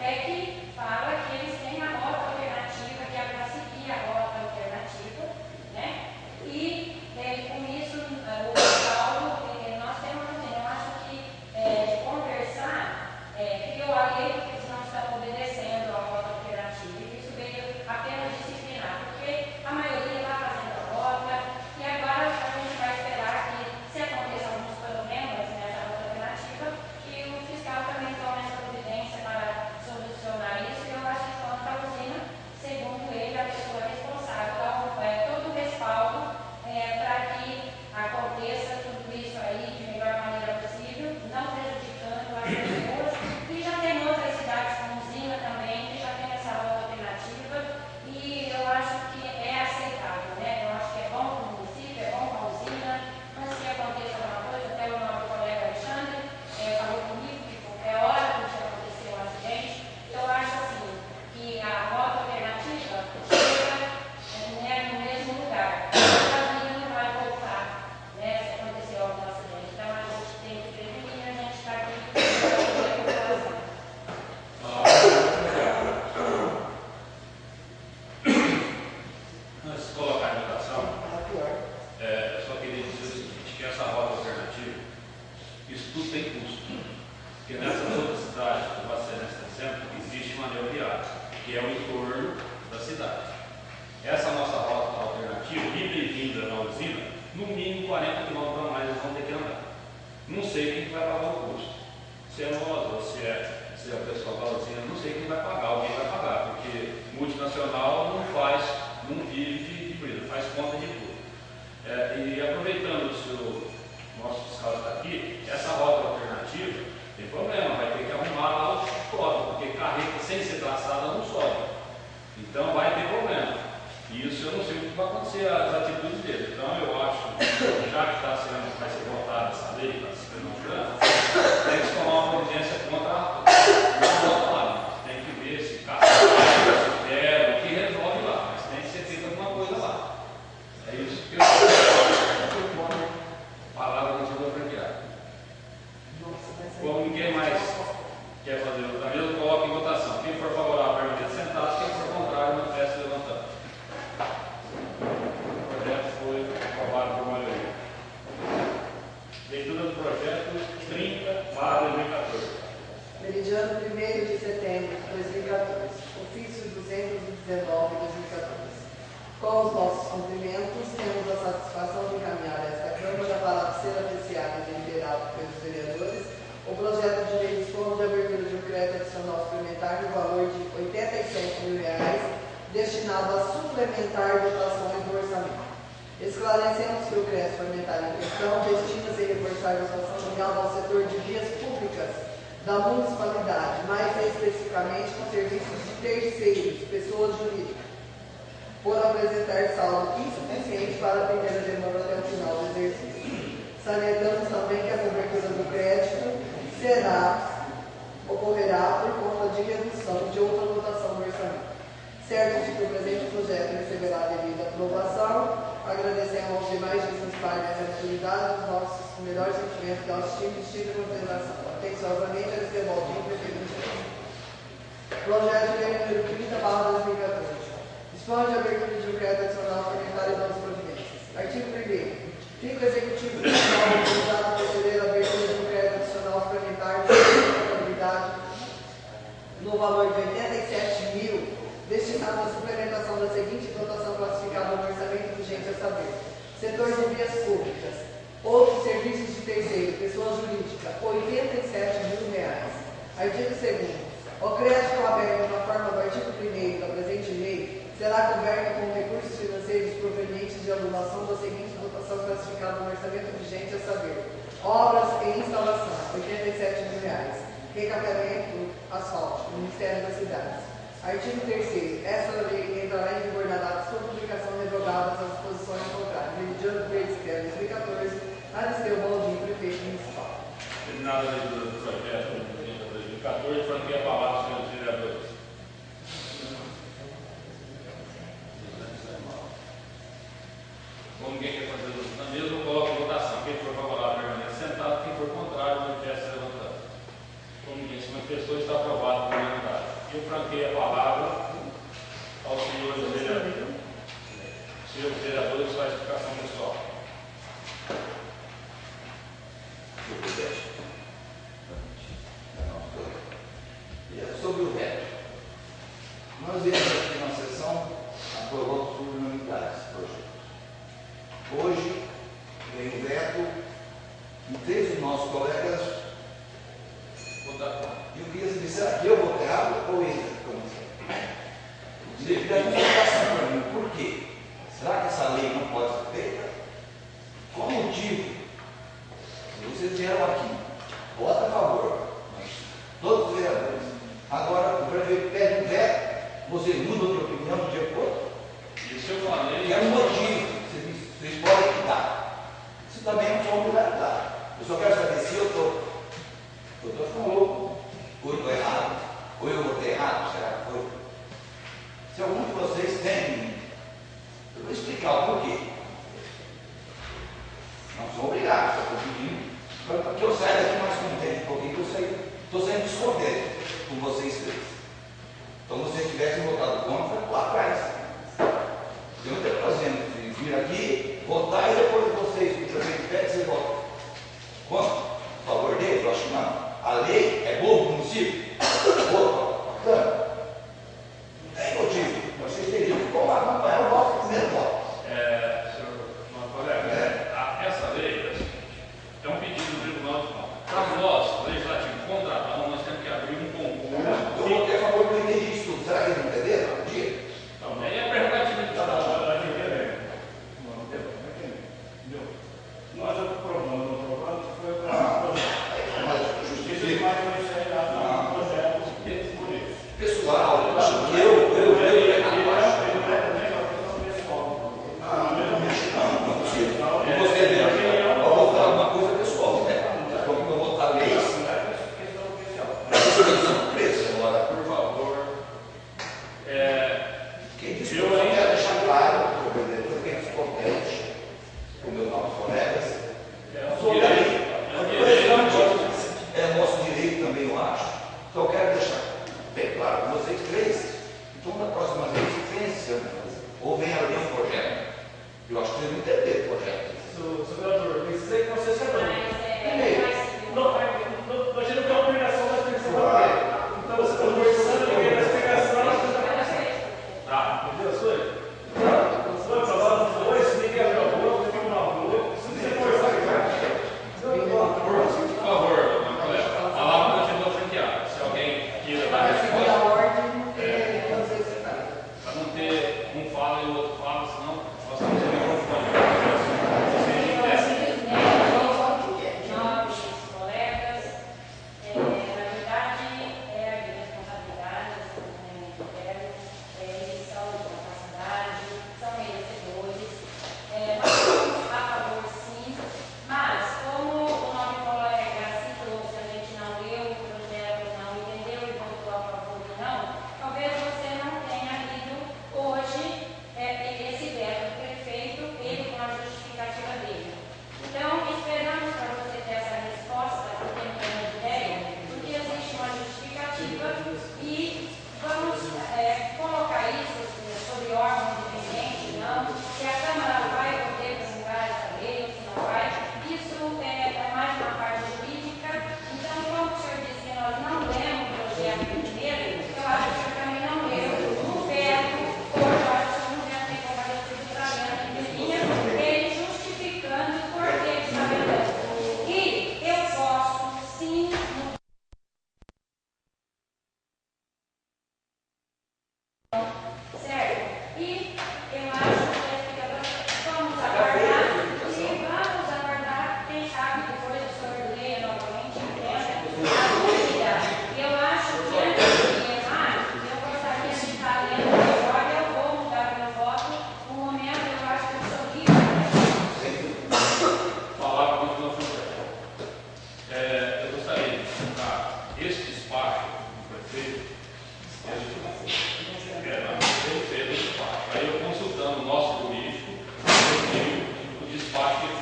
é que fala que eles têm a rota alternativa, que é para seguir a rota alternativa, né? E com isso, o Paulo, nós temos, eu acho que conversar, criou a lei porque eles não estão obedecendo a rota alternativa, e isso veio apenas disciplinar, porque a maioria está fazendo a rota, e agora a gente vai esperar que, se aconteça alguns problemas nessa rota alternativa, que o fiscal também tome essa providência para solucionar isso, e eu acho que quanto à usina, segundo ele, a pessoa responsável. Então, todo o respaldo para que aconteça tudo isso aí de melhor maneira possível, não prejudicando as pessoas. E já tem outras cidades como usina também, que já tem essa rota alternativa, e eu acho que é aceitável, né? Eu acho que é bom para o município, é bom para a usina, mas se aconteça alguma coisa, até o nosso colega Alexandre falou comigo que é hora de acontecer um acidente. Eu acho assim, que a rota alternativa chega no mesmo lugar. A gasolina não vai voltar, né, se acontecer algum acidente. Então a gente tem que prevenir, a gente está aqui para a população. Antes de colocar em votação, Tá pior. eu só queria dizer o seguinte, que essa rota alternativa, isso tudo tem custo. Porque nessas outras cidades, como a Vossa Excelência está dizendo, existe uma anel viário, que é o entorno da cidade. Essa nossa rota alternativa, ida e vinda na usina, no mínimo 40 km a mais eles vão ter que andar. Não sei quem vai pagar o custo. Se é nós ou se é o pessoal da usina, não sei quem vai pagar, alguém vai pagar, porque multinacional não vive de brisa, faz conta de tudo. E aproveitando que o nosso fiscal está aqui, essa rota alternativa tem problema, vai ter que arrumar lá os códigos, porque carreta sem ser traçada não sobe. Então vai ter problema. E isso eu não sei o que vai acontecer, as atitudes dele. Então eu acho, já que vai ser votada essa lei, está se financiando, tem que tomar uma providência contra a rota lá. Tem que ver se caça, se quer, o que resolve lá, mas tem que ser feita alguma coisa lá. É isso que eu a palavra continua franqueada. Como ninguém mais quer fazer outra vez, eu coloco em votação. Quem for favorável, permaneça sentado. Quem for contrário, manifeste levantando. O projeto foi aprovado por maioria. Leitura do projeto 30/2014. Meridiano, 1º de setembro de 2014. Ofício 219/2014. Com os nossos cumprimentos, temos a satisfação de encaminhar a esta Câmara para ser apreciado e deliberado pelos vereadores o projeto de lei dispõe de abertura de um crédito adicional suplementar no valor de R$ 87.000, destinado a suplementar dotações do orçamento. Esclarecemos que o crédito suplementar em questão destina-se a reforçar a dotação nominal ao setor de vias públicas da municipalidade, mais especificamente com serviços de terceiros, pessoas jurídicas, por apresentar saldo insuficiente para atender a demanda até o final do exercício. Salientamos também que a cobertura do crédito será menor sentimento de autoestima, estima e consideração. Atenciosamente, Aristeu Baldinho, prefeito de Xerém. Projeto de lei número 30/2014. Dispõe de abertura de decreto adicional parlamentar e novas providências. Artigo 1º. Fica o Executivo Nacional autorizado a proceder à abertura de decreto adicional suplementar de contabilidade no valor de 87.000, destinado à suplementação da seguinte dotação classificada no orçamento vigente, a saber: setor de vias públicas, outros serviços de terceiro, pessoa jurídica, R$ 87.000. Artigo 2º. O crédito aberto na forma do artigo 1º da presente lei será coberto com recursos financeiros provenientes de anulação da seguinte dotação classificada no orçamento vigente, a saber: obras e instalação, R$ 87.000. Recapeamento asfáltico, Ministério das Cidades. Artigo 3º. Esta lei entrará em vigor na data de sua publicação, revogadas as disposições contrárias. Meridiano Verde, 2014, Aristeu Baldinho, prefeito municipal. Terminada a leitura do projeto de 2014, franqueia a palavra aos senhores vereadores. Como ninguém quer fazer uso da mesa, eu coloco em votação. Quem for favorável permanece sentado, quem for contrário, manifesta se levantando. Como ninguém se manifestou, está aprovado por unanimidade. Eu franqueio a palavra aos senhores vereadores. Senhores vereadores, faz explicação pessoal. Sobre o veto, nós viemos aqui na sessão, aprovamos por unanimidade esse projeto. Hoje, vem o veto e 3 dos nossos colegas votaram contra. E eu queria saber, será que eu votei errado ou ele? Devido a explicação para mim, por quê? Será que essa lei não pode ser feita? Qual o motivo? Vocês vieram aqui, vota a favor, mas todos os vereadores. Agora, o prefeito pede um veto, vocês mudam de opinião de dia para outro? Isso eu falei. É um motivo, vocês podem dar. Isso também não são obrigados a dar. Eu só quero saber se eu estou ficando ou eu estou errado, ou eu votei errado, será que foi? Se algum de vocês tem, eu vou explicar o porquê. Não sou obrigado, só estou pedindo para que eu saia daqui mais contente, porque eu estou saindo descontente com vocês três. Então, se vocês tivessem votado contra, lá atrás. Eu não estou fazendo vir aqui, votar e depois vocês, o prefeito pede, você vota. Contra? A favor dele? Eu acho que não. A lei é boa para o município? Boa. Bacana. Não tem motivo. Vocês teriam que acompanhar o voto primeiro voto. Senhor colega, essa lei é um pedido do Tribunal de Contas. Para nós, legislativo, contratar, nós temos que abrir um concurso. Eu votei a favor do entendi isso tudo. Será que eles não entenderam? Um dia? Aí é prerrogativa de cada um.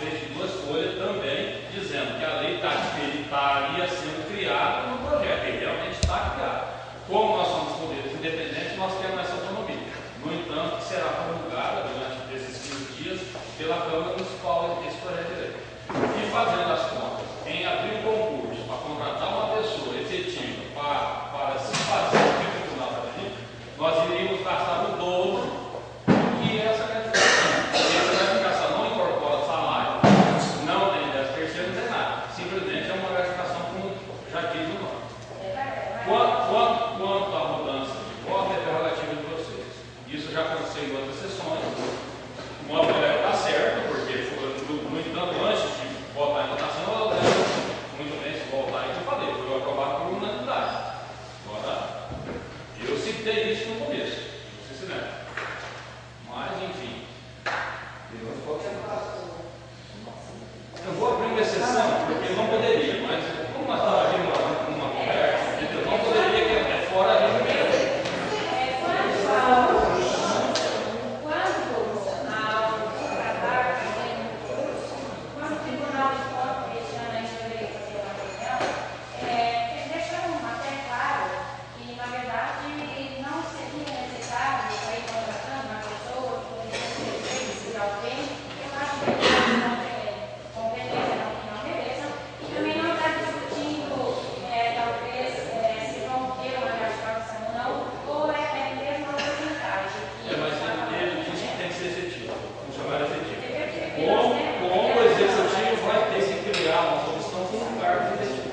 trecho de 2 folhas também, dizendo que a lei estaria sendo criada no projeto, e realmente está criada. Como nós somos poderes independentes, nós temos essa autonomia. No entanto, será promulgada durante esses 15 dias pela Câmara Municipal esse projeto de lei. E fazendo as contas, em abrir um concurso para contratar uma pessoa efetiva para se fazer o que o Tribunal está pedindo, nós iríamos gastar o dobro do que essa gratificação. Essa gratificação não incorpora salário, não tem 10%, não tem nada. Simplesmente é uma gratificação, como já diz o nome. Quanto à mudança de voto, é prerrogativa de vocês. Isso já aconteceu em outras sessões. O modo está certo, porque, no entanto, antes de votar em votação, eu lembro muito bem se voltar aí que eu falei, foi aprovado por unanimidade. Agora, eu citei isso no começo, não sei se lembra. Mas, enfim. Eu vou abrir uma exceção, porque não poderia, mas como nós estamos abrindo uma conversa, eu não poderia, que é fora a lei mesmo. Quando o Tribunal de Contas esse ano a gente deveria fazer uma reunião, eles deixaram até claro que, na verdade, não seria necessário sair contratando uma pessoa que poderia ser feita de alguém. Eu acho que eles não têm competência, não mereçam, e também não está discutindo, talvez, se vão ter uma gratificação ou não, ou é mesmo uma porcentagem. Mas ele disse que tem que ser efetivo, funcionário efetivo. Como o executivo vai ter que criar uma comissão com um cargo efetivo.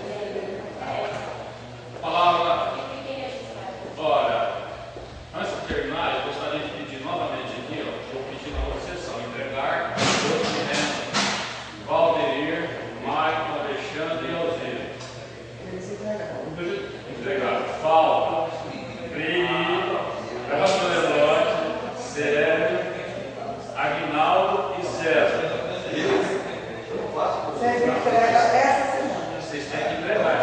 Palavra. Ora, antes de terminar, eu gostaria de pedir novamente aqui, ó, eu pedi na outra sessão, entregar todos de renda, Valdeir, Maicon, Alexandre e Alzira. Eles entregaram. Entregar. Falta. Pri, Rafael Elote, Sérgio, Aguinaldo e César. Vocês entregam essa semana. Vocês têm que entregar.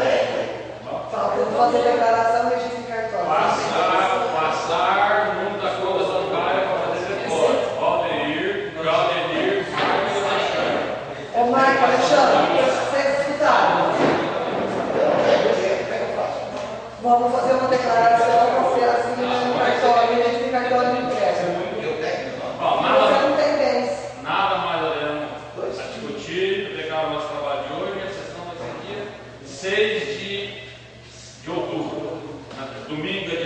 Falta de fazer declaração e registro em cartório. Passar o número da conta bancária para fazer depósito. Valdeir, Claudenir, Marcos e Alexandre. Ô, Marco, Alexandre, vocês escutaram? Vamos fazer uma declaração, você assina no cartório e registro em cartório de entrega. Ó, Você não tem bens. nada mais a discutir. Eu declaro o nosso trabalho de hoje. A sessão vai ser dia 6 de outubro. Domingo é